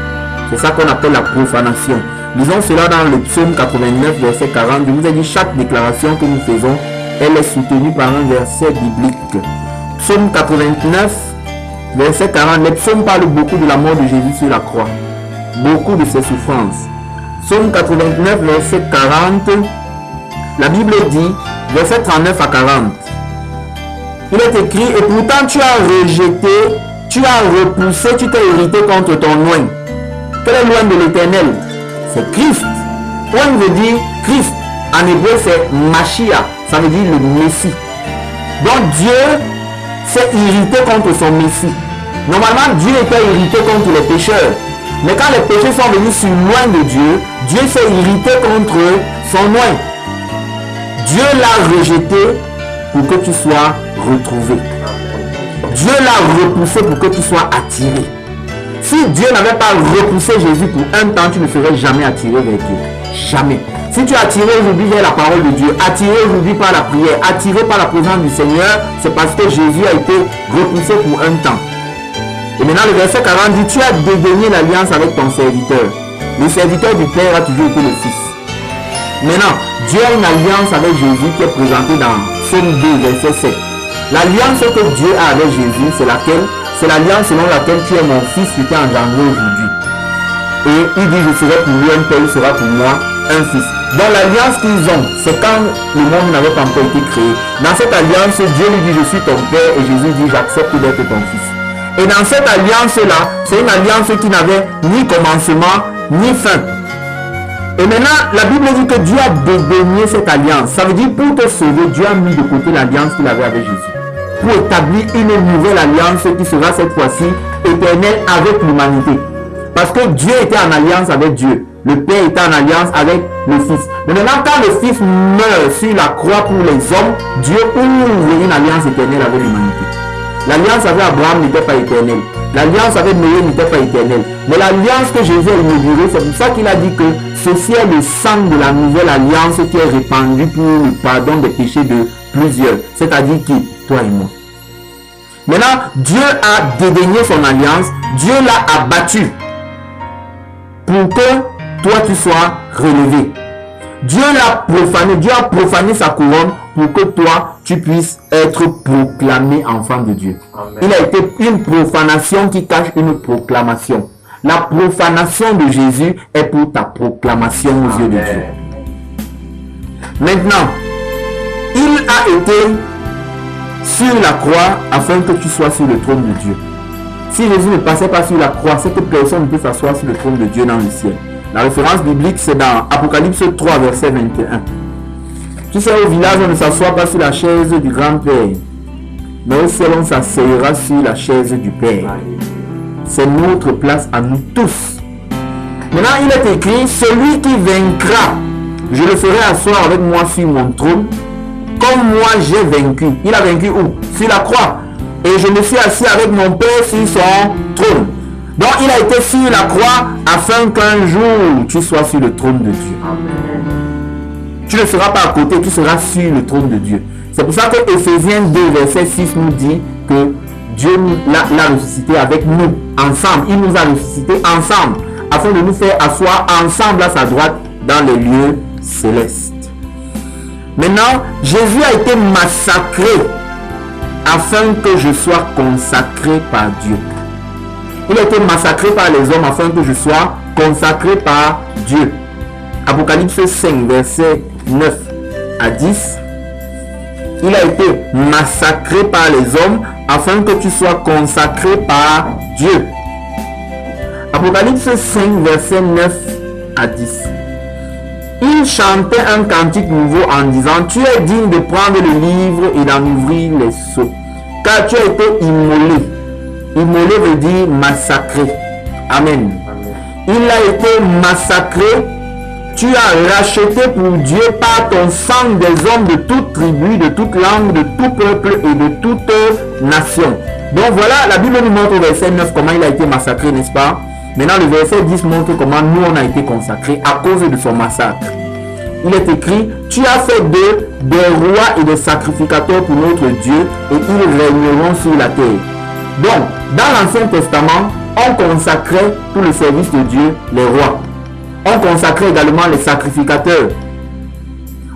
C'est ça qu'on appelle la profanation. Lisons cela dans le psaume 89, verset 40. Je vous ai dit, chaque déclaration que nous faisons, elle est soutenue par un verset biblique. Psaume 89, verset 40, les psaumes parlent beaucoup de la mort de Jésus sur la croix. Beaucoup de ses souffrances. Psaume 89, verset 40, la Bible dit, verset 39 à 40. Il est écrit, et pourtant tu as rejeté, tu as repoussé, tu t'es irrité contre ton loin. Quel est loin de l'Éternel? C'est Christ. Loin veut dire Christ. En hébreu, c'est Mashiach. Ça veut dire le Messie. Donc Dieu s'est irrité contre son Messie. Normalement, Dieu était irrité contre les pécheurs. Mais quand les péchés sont venus sur loin de Dieu, Dieu s'est irrité contre son loin. Dieu l'a rejeté pour que tu sois retrouvé. Dieu l'a repoussé pour que tu sois attiré. Si Dieu n'avait pas repoussé Jésus pour un temps, tu ne serais jamais attiré vers Dieu. Jamais. Si tu es attiré aujourd'hui vers la parole de Dieu, attiré aujourd'hui par la prière, attiré par la présence du Seigneur, c'est parce que Jésus a été repoussé pour un temps. Et maintenant le verset 40 dit, tu as dédaigné l'alliance avec ton serviteur. Le serviteur du Père a toujours été le Fils. Maintenant, Dieu a une alliance avec Jésus qui est présentée dans Psaume 2, verset 7. L'alliance que Dieu a avec Jésus, c'est laquelle? C'est l'alliance selon laquelle tu es mon fils qui t'est engendré aujourd'hui. Et il dit, je serai pour lui un père, il sera pour moi un fils. Donc l'alliance qu'ils ont, c'est quand le monde n'avait pas encore été créé. Dans cette alliance, Dieu lui dit, je suis ton père, et Jésus dit, j'accepte d'être ton fils. Et dans cette alliance-là, c'est une alliance qui n'avait ni commencement, ni fin. Et maintenant, la Bible dit que Dieu a dédaigné cette alliance. Ça veut dire, pour te sauver, Dieu a mis de côté l'alliance qu'il avait avec Jésus. Pour établir une nouvelle alliance qui sera cette fois-ci éternelle avec l'humanité. Parce que Dieu était en alliance avec Dieu. Le Père était en alliance avec le Fils. Mais maintenant, quand le Fils meurt sur la croix pour les hommes, Dieu ouvre une alliance éternelle avec l'humanité. L'alliance avec Abraham n'était pas éternelle. L'alliance avec Noé n'était pas éternelle. Mais l'alliance que Jésus a inaugurée, c'est pour ça qu'il a dit que ceci est le sang de la nouvelle alliance qui est répandu pour le pardon des péchés de plusieurs. C'est-à-dire qui? Toi et moi. Maintenant, Dieu a dédaigné son alliance. Dieu l'a abattu pour que toi tu sois relevé. Dieu l'a profané. Dieu a profané sa couronne pour que toi tu puisses être proclamé enfant de Dieu. Amen. Il a été une profanation qui cache une proclamation. La profanation de Jésus est pour ta proclamation aux yeux de Dieu. Maintenant, il a été sur la croix afin que tu sois sur le trône de Dieu. Si Jésus ne passait pas sur la croix, c'est que personne ne peut s'asseoir sur le trône de Dieu dans le ciel. La référence biblique, c'est dans Apocalypse 3, verset 21. Tu sais, au village, on ne s'assoit pas sur la chaise du grand-père, mais au ciel, on s'asseyera sur la chaise du Père. C'est notre place à nous tous. Maintenant, il est écrit, celui qui vaincra, je le ferai asseoir avec moi sur mon trône, comme moi j'ai vaincu. Il a vaincu où? Sur la croix. Et je me suis assis avec mon Père sur son trône. Donc il a été sur la croix afin qu'un jour tu sois sur le trône de Dieu. Amen. Tu ne seras pas à côté, tu seras sur le trône de Dieu. C'est pour ça que Ephésiens 2 verset 6 nous dit que Dieu l'a ressuscité avec nous, ensemble. Il nous a ressuscité ensemble afin de nous faire asseoir ensemble à sa droite dans les lieux célestes. Maintenant, Jésus a été massacré afin que je sois consacré par Dieu. Il a été massacré par les hommes afin que je sois consacré par Dieu. Apocalypse 5, verset 9 à 10. Il a été massacré par les hommes afin que tu sois consacré par Dieu. Apocalypse 5, verset 9 à 10. Il chantait un cantique nouveau en disant, tu es digne de prendre le livre et d'en ouvrir les sceaux, car tu as été immolé. Immolé veut dire massacré. Amen. Il a été massacré. Tu as racheté pour Dieu par ton sang des hommes de toute tribu, de toute langue, de tout peuple et de toute nation. Donc voilà, la Bible nous montre au verset 9 comment il a été massacré, n'est-ce pas? Maintenant, le verset 10 montre comment nous on a été consacrés à cause de son massacre. Il est écrit, tu as fait d'eux des rois et des sacrificateurs pour notre Dieu et ils régneront sur la terre. Donc, dans l'Ancien Testament, on consacrait pour le service de Dieu les rois. On consacrait également les sacrificateurs.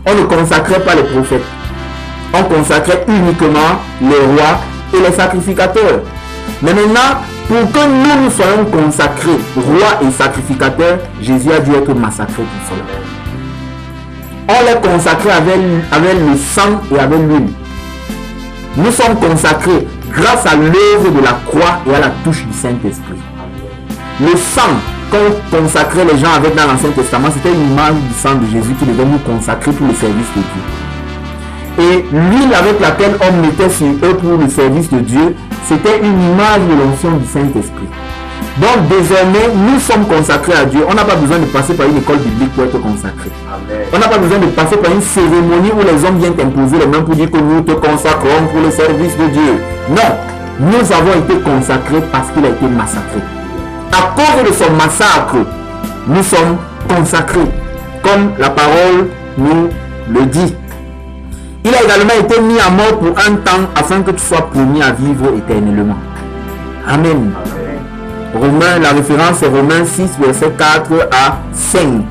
On ne consacrait pas les prophètes. On consacrait uniquement les rois et les sacrificateurs. Mais maintenant, pour que nous soyons consacrés, rois et sacrificateurs, Jésus a dû être massacré pour cela. On les consacré avec le sang et avec l'huile. Nous sommes consacrés grâce à l'œuvre de la croix et à la touche du Saint-Esprit. Le sang qu'on consacrait les gens avec dans l'Ancien Testament, c'était une image du sang de Jésus qui devait nous consacrer pour le service de Dieu. Et l'huile avec laquelle on mettait sur eux pour le service de Dieu, c'était une image de l'onction du Saint-Esprit. Donc désormais, nous sommes consacrés à Dieu. On n'a pas besoin de passer par une école biblique pour être consacré. Amen. On n'a pas besoin de passer par une cérémonie où les hommes viennent t'imposer les mains pour dire que nous te consacrons pour le service de Dieu. Non, nous avons été consacrés parce qu'il a été massacré. À cause de son massacre, nous sommes consacrés, comme la parole nous le dit. Il a également été mis à mort pour un temps afin que tu sois promis à vivre éternellement. Amen. Romains, la référence est Romains 6, verset 4 à 5.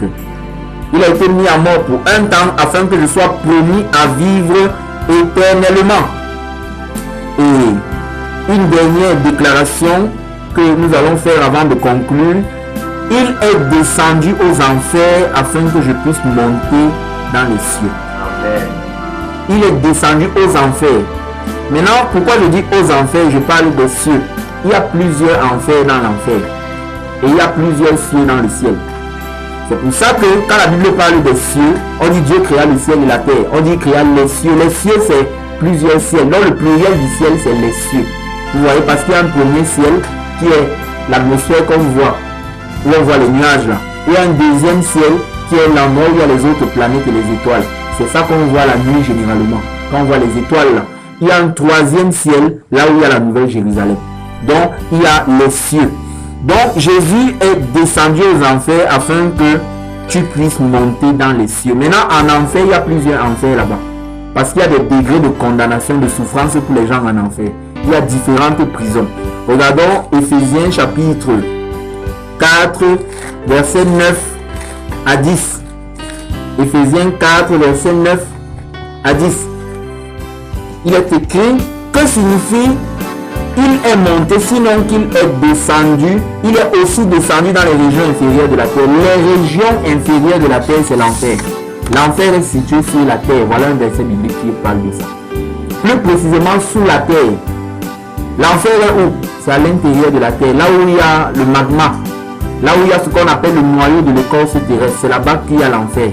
Il a été mis à mort pour un temps afin que je sois promis à vivre éternellement. Et une dernière déclaration que nous allons faire avant de conclure. Il est descendu aux enfers afin que je puisse monter dans les cieux. Amen. Il est descendu aux enfers. Maintenant, pourquoi je dis aux enfers, je parle des cieux. Il y a plusieurs enfers dans l'enfer. Et il y a plusieurs cieux dans le ciel. C'est pour ça que quand la Bible parle des cieux, on dit Dieu créa le ciel et la terre. On dit créa les cieux. Les cieux, c'est plusieurs ciels. Donc le pluriel du ciel, c'est les cieux. Vous voyez, parce qu'il y a un premier ciel qui est l'atmosphère qu'on voit, où on voit les nuages là. Il y a un deuxième ciel qui est l'endroit où il y a les autres planètes et les étoiles. C'est ça qu'on voit la nuit généralement. Quand on voit les étoiles là. Il y a un troisième ciel, là où il y a la Nouvelle Jérusalem. Donc, il y a les cieux. Donc, Jésus est descendu aux enfers afin que tu puisses monter dans les cieux. Maintenant, en enfer, il y a plusieurs enfers là-bas. Parce qu'il y a des degrés de condamnation, de souffrance pour les gens en enfer. Il y a différentes prisons. Regardons Éphésiens chapitre 4, verset 9 à 10. Éphésiens 4, verset 9 à 10. Il est écrit, que signifie il est monté, sinon qu'il est descendu, il est aussi descendu dans les régions inférieures de la terre. Les régions inférieures de la terre, c'est l'enfer. L'enfer est situé sur la terre. Voilà un verset biblique qui parle de ça. Plus précisément sous la terre. L'enfer est où? C'est à l'intérieur de la terre, là où il y a le magma, là où il y a ce qu'on appelle le noyau de l'écorce terrestre. C'est là-bas qu'il y a l'enfer.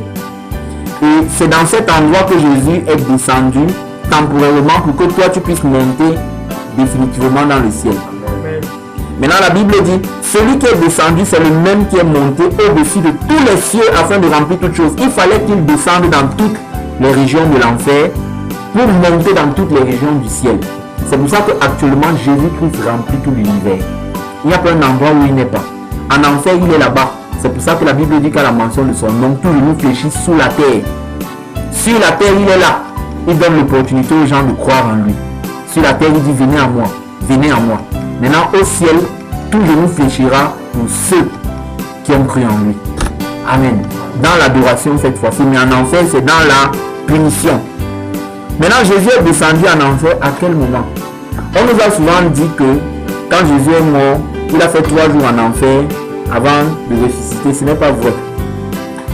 Et c'est dans cet endroit que Jésus est descendu temporairement pour que toi tu puisses monter définitivement dans le ciel. Amen. Maintenant la Bible dit, celui qui est descendu, c'est le même qui est monté au-dessus de tous les cieux afin de remplir toutes choses. Il fallait qu'il descende dans toutes les régions de l'enfer pour monter dans toutes les régions du ciel. C'est pour ça qu'actuellement Jésus-Christ remplit tout l'univers. Il n'y a pas un endroit où il n'est pas. En enfer, il est là-bas. C'est pour ça que la Bible dit qu'à la mention de son nom, tout genou fléchit sous la terre. Sur la terre, il est là. Il donne l'opportunité aux gens de croire en lui. Sur la terre, il dit venez à moi, venez à moi. Maintenant au ciel, tout genou fléchira pour ceux qui ont cru en lui. Amen. Dans l'adoration cette fois-ci, mais en enfer, c'est dans la punition. Maintenant, Jésus est descendu en enfer à quel moment? On nous a souvent dit que quand Jésus est mort, il a fait 3 jours en enfer avant de ressusciter. Ce n'est pas vrai.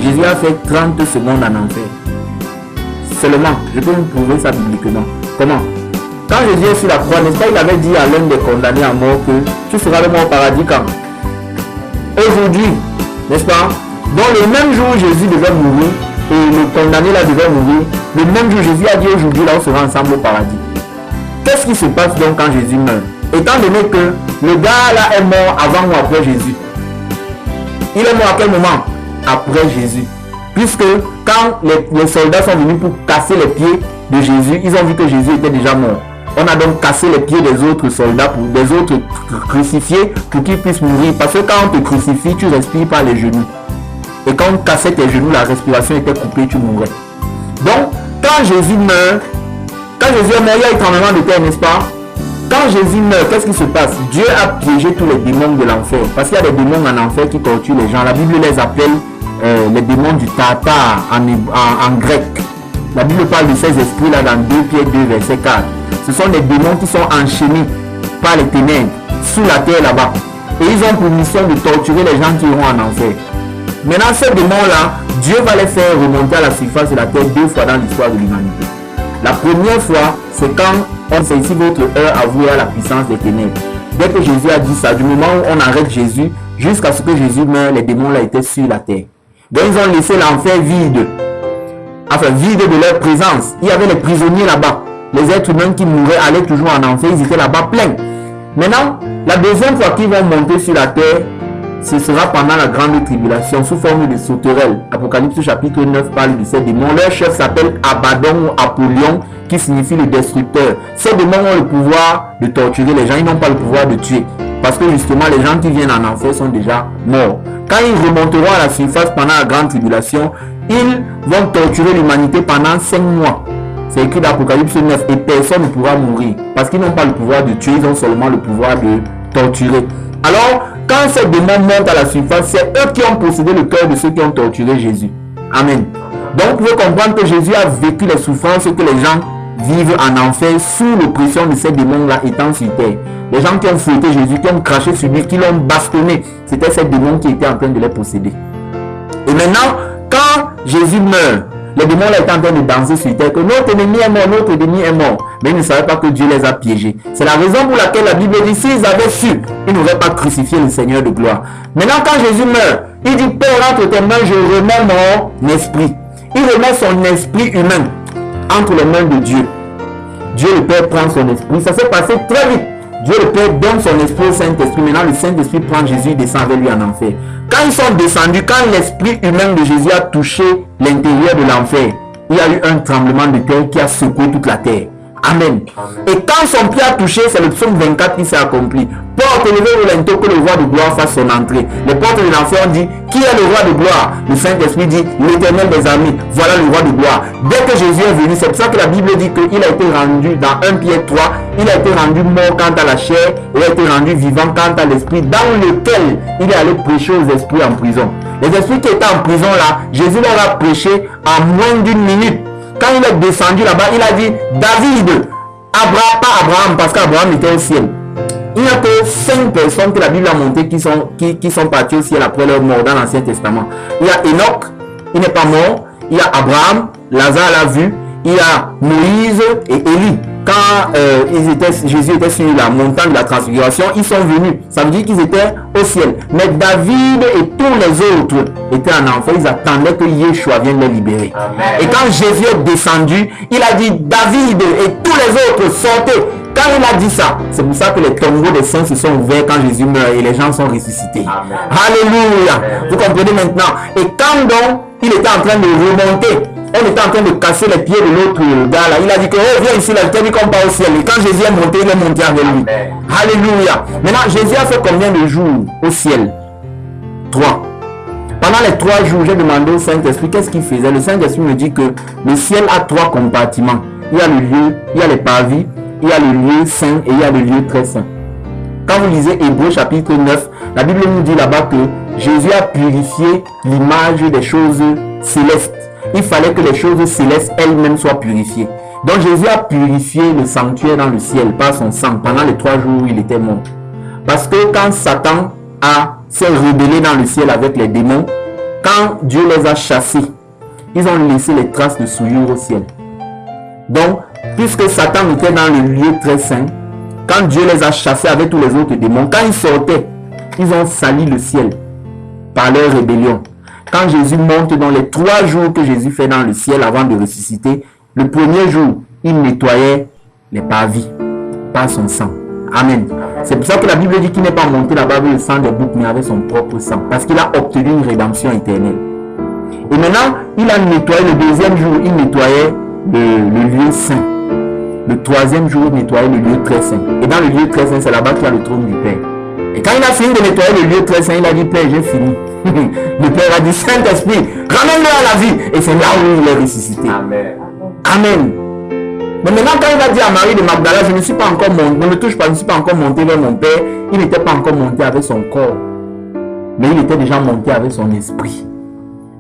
Jésus a fait 30 secondes en enfer. Seulement, je peux vous prouver ça bibliquement. Comment? Quand Jésus est sur la croix, n'est-ce pas, il avait dit à l'un des condamnés à mort que tu seras le mort au paradis quand? Aujourd'hui, n'est-ce pas? Donc le même jour où Jésus devait mourir, et le condamné là devait mourir, le même jour Jésus a dit aujourd'hui là on sera ensemble au paradis. Qu'est-ce qui se passe donc quand Jésus meurt? Étant donné que le gars là est mort avant ou après Jésus. Il est mort à quel moment? Après Jésus. Puisque quand les soldats sont venus pour casser les pieds de Jésus, ils ont vu que Jésus était déjà mort. On a donc cassé les pieds des autres soldats, des autres crucifiés, pour qu'ils puissent mourir. Parce que quand on te crucifie, tu respires par les genoux. Et quand on cassait tes genoux, la respiration était coupée, tu mourrais. Donc, quand Jésus meurt, quand Jésus est mort, il y a un tremblement de terre, n'est-ce pas? Quand Jésus meurt, qu'est-ce qui se passe? Dieu a piégé tous les démons de l'enfer. Parce qu'il y a des démons en enfer qui torturent les gens. La Bible les appelle les démons du Tartare en grec. La Bible parle de ces esprits-là dans 2 Pierre 2, verset 4. Ce sont des démons qui sont enchaînés par les ténèbres sous la terre là-bas. Et ils ont pour mission de torturer les gens qui iront en enfer. Maintenant, ces démons-là, Dieu va les faire remonter à la surface de la terre 2 fois dans l'histoire de l'humanité. La première fois, c'est quand on fait ici votre heure avouée à la puissance des ténèbres. Dès que Jésus a dit ça, du moment où on arrête Jésus, jusqu'à ce que Jésus meure, les démons-là étaient sur la terre. Donc ils ont laissé l'enfer vide. Enfin, vide de leur présence. Il y avait les prisonniers là-bas. Les êtres humains qui mouraient allaient toujours en enfer, ils étaient là-bas pleins. Maintenant, la deuxième fois qu'ils vont monter sur la terre, ce sera pendant la grande tribulation sous forme de sauterelles. Apocalypse chapitre 9 parle de ces démons. Leur chef s'appelle Abaddon ou Apollyon, qui signifie le destructeur. Ces démons ont le pouvoir de torturer les gens, ils n'ont pas le pouvoir de tuer. Parce que justement, les gens qui viennent en enfer sont déjà morts. Quand ils remonteront à la surface pendant la grande tribulation, ils vont torturer l'humanité pendant 5 mois. C'est écrit dans Apocalypse 9 et personne ne pourra mourir. Parce qu'ils n'ont pas le pouvoir de tuer, ils ont seulement le pouvoir de torturer. Alors, quand ces démons montent à la surface, c'est eux qui ont possédé le cœur de ceux qui ont torturé Jésus. Amen. Donc, vous pouvez comprendre que Jésus a vécu les souffrances que les gens vivent en enfer sous l'oppression de ces démons-là étant sur terre. Les gens qui ont fouetté Jésus, qui ont craché sur lui, qui l'ont bastonné, c'était ces démons qui étaient en train de les posséder. Et maintenant, quand Jésus meurt, les démons là étaient en train de danser sur terre, que notre ennemi est mort, notre ennemi est mort. Mais ils ne savaient pas que Dieu les a piégés. C'est la raison pour laquelle la Bible dit, s'ils avaient su, ils n'auraient pas crucifié le Seigneur de gloire. Maintenant, quand Jésus meurt, il dit, Père, entre tes mains, je remets mon esprit. Il remet son esprit humain entre les mains de Dieu. Dieu le Père prend son esprit. Ça s'est passé très vite. Dieu le Père donne son esprit au Saint-Esprit. Maintenant, le Saint-Esprit prend Jésus et descend avec lui en enfer. Quand ils sont descendus, quand l'esprit humain de Jésus a touché l'intérieur de l'enfer, il y a eu un tremblement de terre qui a secoué toute la terre. Amen. Et quand son pied a touché, c'est le psaume 24 qui s'est accompli. Porte levé au linteau que le roi de gloire fasse son entrée. Les portes de l'enfer ont dit, qui est le roi de gloire? Le Saint-Esprit dit, l'Éternel des armées, voilà le roi de gloire. Dès que Jésus est venu, c'est pour ça que la Bible dit qu'il a été rendu dans 1 Pierre 3, il a été rendu mort quant à la chair, il a été rendu vivant quant à l'esprit, dans lequel il est allé prêcher aux esprits en prison. Les esprits qui étaient en prison là, Jésus leur a prêché en moins d'1 minute. Quand il est descendu là-bas, il a dit, David, Abraham, pas Abraham, parce qu'Abraham était au ciel. Il n'y a que 5 personnes que la Bible a montées qui sont parties au ciel après leur mort dans l'Ancien Testament. Il y a Enoch, il n'est pas mort. Il y a Abraham, Lazare l'a vu. Il y a Moïse et Élie. Quand Jésus était sur la montagne de la transfiguration, ils sont venus. Ça veut dire qu'ils étaient au ciel. Mais David et tous les autres étaient en enfer. Ils attendaient que Yeshua vienne les libérer. Amen. Et quand Jésus est descendu, il a dit, David et tous les autres sortez. Quand il a dit ça, c'est pour ça que les tombeaux des saints se sont ouverts quand Jésus meurt et les gens sont ressuscités. Amen. Alléluia. Amen. Vous comprenez maintenant. Et quand donc il était en train de remonter, on était en train de casser les pieds de l'autre gars là. Il a dit que oh, viens ici, là, je t'ai dit qu'on part au ciel. Et quand Jésus est monté, il est monté avec lui. Amen. Alléluia. Maintenant, Jésus a fait combien de jours au ciel? 3. Pendant les 3 jours, j'ai demandé au Saint-Esprit qu'est-ce qu'il faisait. Le Saint-Esprit me dit que le ciel a 3 compartiments. Il y a le lieu, il y a les parvis, il y a le lieu saint et il y a le lieu très saint. Quand vous lisez Hébreux chapitre 9, la Bible nous dit là-bas que Jésus a purifié l'image des choses célestes. Il fallait que les choses célestes elles-mêmes soient purifiées. Donc Jésus a purifié le sanctuaire dans le ciel par son sang pendant les 3 jours où il était mort. Parce que quand Satan s'est rebellé dans le ciel avec les démons, quand Dieu les a chassés, ils ont laissé les traces de souillure au ciel. Donc, puisque Satan était dans le lieu très saint, quand Dieu les a chassés avec tous les autres démons, quand ils sortaient, ils ont sali le ciel par leur rébellion. Quand Jésus monte dans les 3 jours que Jésus fait dans le ciel avant de ressusciter, le premier jour, il nettoyait les parvis par son sang. Amen. C'est pour ça que la Bible dit qu'il n'est pas monté là-bas avec le sang des boucs, mais avec son propre sang. Parce qu'il a obtenu une rédemption éternelle. Et maintenant, il a nettoyé le 2e jour, il nettoyait le lieu saint. Le 3e jour, il nettoyait le lieu très saint. Et dans le lieu très saint, c'est là-bas qu'il y a le trône du Père. Et quand il a fini de nettoyer le lieu très saint, il a dit, Père, j'ai fini. Le Père a dit, Saint-Esprit, ramène-le à la vie. Et c'est là où il est ressuscité. Amen. Amen. Mais maintenant, quand il a dit à Marie de Magdala, je ne suis pas encore monté, ne me touche pas, je ne suis pas encore monté vers mon Père, il n'était pas encore monté avec son corps. Mais il était déjà monté avec son esprit.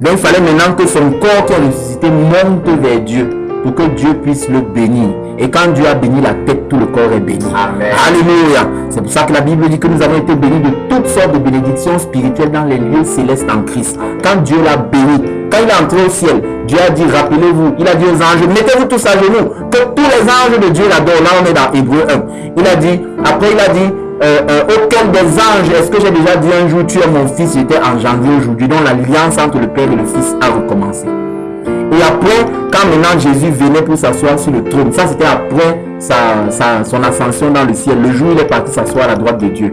Donc il fallait maintenant que son corps qui est ressuscité monte vers Dieu pour que Dieu puisse le bénir. Et quand Dieu a béni la tête, tout le corps est béni. Amen. Alléluia. C'est pour ça que la Bible dit que nous avons été bénis de toutes sortes de bénédictions spirituelles dans les lieux célestes en Christ. Quand Dieu l'a béni, quand il est entré au ciel, Dieu a dit, rappelez-vous, il a dit aux anges, mettez-vous tous à genoux, que tous les anges de Dieu l'adorent. Là, on est dans Hébreux 1. Il a dit, après il a dit, auquel des anges, est-ce que j'ai déjà dit un jour, tu es mon fils, j'étais engendré aujourd'hui, donc l'alliance entre le Père et le Fils a recommencé. Et après, quand maintenant Jésus venait pour s'asseoir sur le trône, ça c'était après son ascension dans le ciel, le jour où il est parti s'asseoir à la droite de Dieu.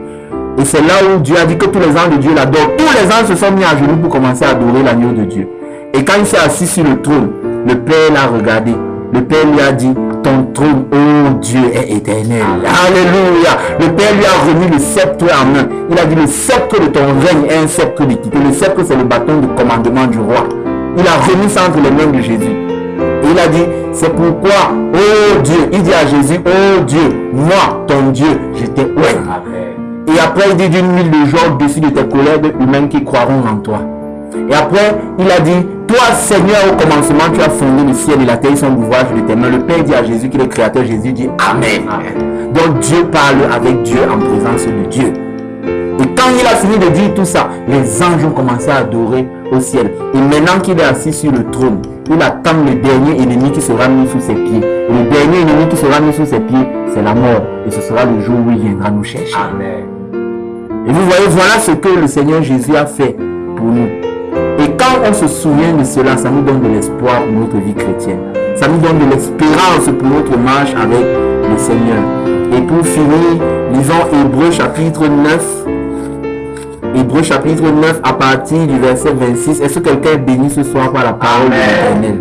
Et c'est là où Dieu a dit que tous les anges de Dieu l'adorent. Tous les anges se sont mis à genoux pour commencer à adorer l'agneau de Dieu. Et quand il s'est assis sur le trône, le Père l'a regardé. Le Père lui a dit, ton trône, oh Dieu, est éternel. Alléluia. Le Père lui a remis le sceptre en main. Il a dit, le sceptre de ton règne est un sceptre d'équité. Le sceptre, c'est le bâton de commandement du roi. Il a remis ça entre les mains de Jésus. Et il a dit, c'est pourquoi, oh Dieu, il dit à Jésus, oh Dieu, moi, ton Dieu, je t'ai oint. Et après, il dit d'une huile de joie au-dessus de tes collègues humains qui croiront en toi. Et après, il a dit, toi Seigneur, au commencement, tu as fondé le ciel et la terre, sont l'ouvrage de tes mains. Le Père dit à Jésus qu'il est créateur. Jésus dit Amen. Donc Dieu parle avec Dieu en présence de Dieu. Et quand il a fini de dire tout ça, les anges ont commencé à adorer au ciel. Et maintenant qu'il est assis sur le trône, il attend le dernier ennemi qui sera mis sous ses pieds. Et le dernier ennemi qui sera mis sous ses pieds, c'est la mort. Et ce sera le jour où il viendra nous chercher. Amen. Et vous voyez, voilà ce que le Seigneur Jésus a fait pour nous. Et quand on se souvient de cela, ça nous donne de l'espoir pour notre vie chrétienne. Ça nous donne de l'espérance pour notre marche avec le Seigneur. Et pour finir, lisons Hébreux chapitre 9. Hébreux chapitre 9 à partir du verset 26. Est-ce que quelqu'un est béni ce soir par la parole de l'Éternel?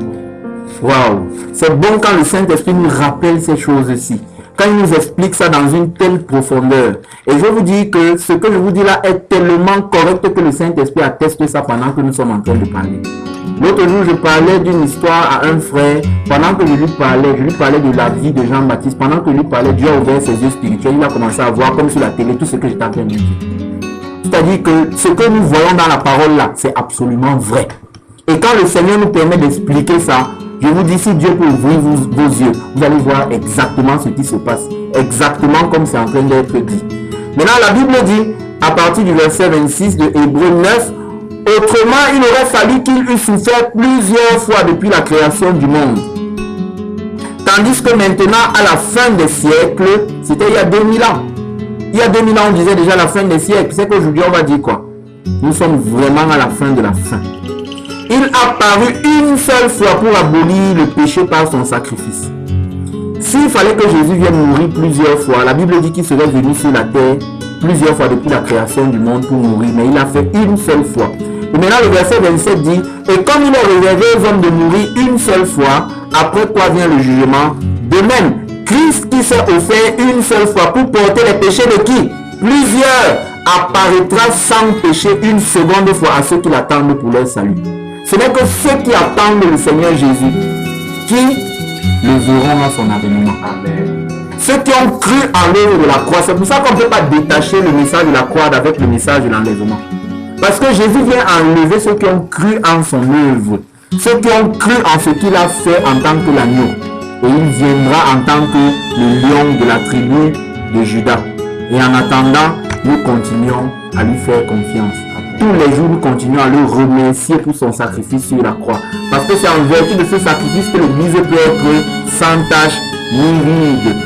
Waouh! C'est bon quand le Saint-Esprit nous rappelle ces choses-ci. Quand il nous explique ça dans une telle profondeur. Et je vous dis que ce que je vous dis là est tellement correct que le Saint-Esprit atteste ça pendant que nous sommes en train de parler. L'autre jour, je parlais d'une histoire à un frère. Pendant que je lui parlais de la vie de Jean-Baptiste. Pendant que je lui parlais, Dieu a ouvert ses yeux spirituels. Il a commencé à voir comme sur la télé tout ce que j'étais en train de dire. C'est-à-dire que ce que nous voyons dans la parole là, c'est absolument vrai. Et quand le Seigneur nous permet d'expliquer ça, je vous dis, si Dieu peut ouvrir vos yeux, vous allez voir exactement ce qui se passe. Exactement comme c'est en train d'être dit. Maintenant, la Bible dit, à partir du verset 26 de Hébreux 9, autrement, il aurait fallu qu'il eût souffert plusieurs fois depuis la création du monde. Tandis que maintenant, à la fin des siècles, c'était il y a 2000 ans. Il y a 2000 ans, on disait déjà la fin des siècles. C'est qu'aujourd'hui, on va dire quoi? Nous sommes vraiment à la fin de la fin. Il a paru une seule fois pour abolir le péché par son sacrifice. S'il fallait que Jésus vienne mourir plusieurs fois, la Bible dit qu'il serait venu sur la terre plusieurs fois depuis la création du monde pour mourir, mais il a fait une seule fois. Et maintenant le verset 27 dit, et comme il est réservé aux hommes de mourir une seule fois, après quoi vient le jugement, de même, Christ qui s'est offert une seule fois pour porter les péchés de qui? Plusieurs, apparaîtra sans péché une seconde fois à ceux qui l'attendent pour leur salut. Ce n'est que ceux qui attendent le Seigneur Jésus qui le verront à son avènement. Amen. Ceux qui ont cru en l'œuvre de la croix, c'est pour ça qu'on ne peut pas détacher le message de la croix avec le message de l'enlèvement. Parce que Jésus vient enlever ceux qui ont cru en son œuvre, ceux qui ont cru en ce qu'il a fait en tant que l'agneau. Et il viendra en tant que le lion de la tribu de Judas. Et en attendant, nous continuons à lui faire confiance. Tous les jours, nous continuons à le remercier pour son sacrifice sur la croix. Parce que c'est en vertu de ce sacrifice que l'Église peut être sans tache ni ride.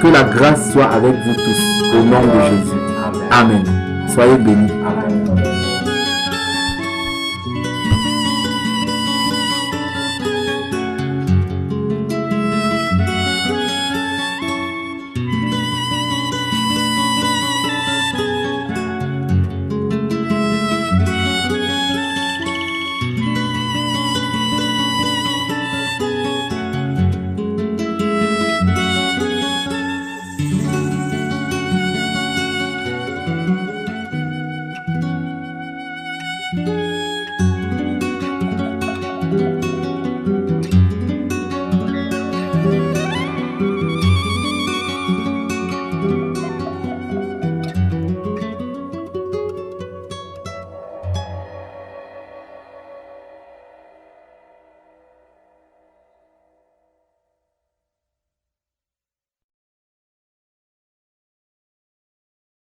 Que la grâce soit avec vous tous. Au nom de Jésus. Amen. Soyez bénis. Amen.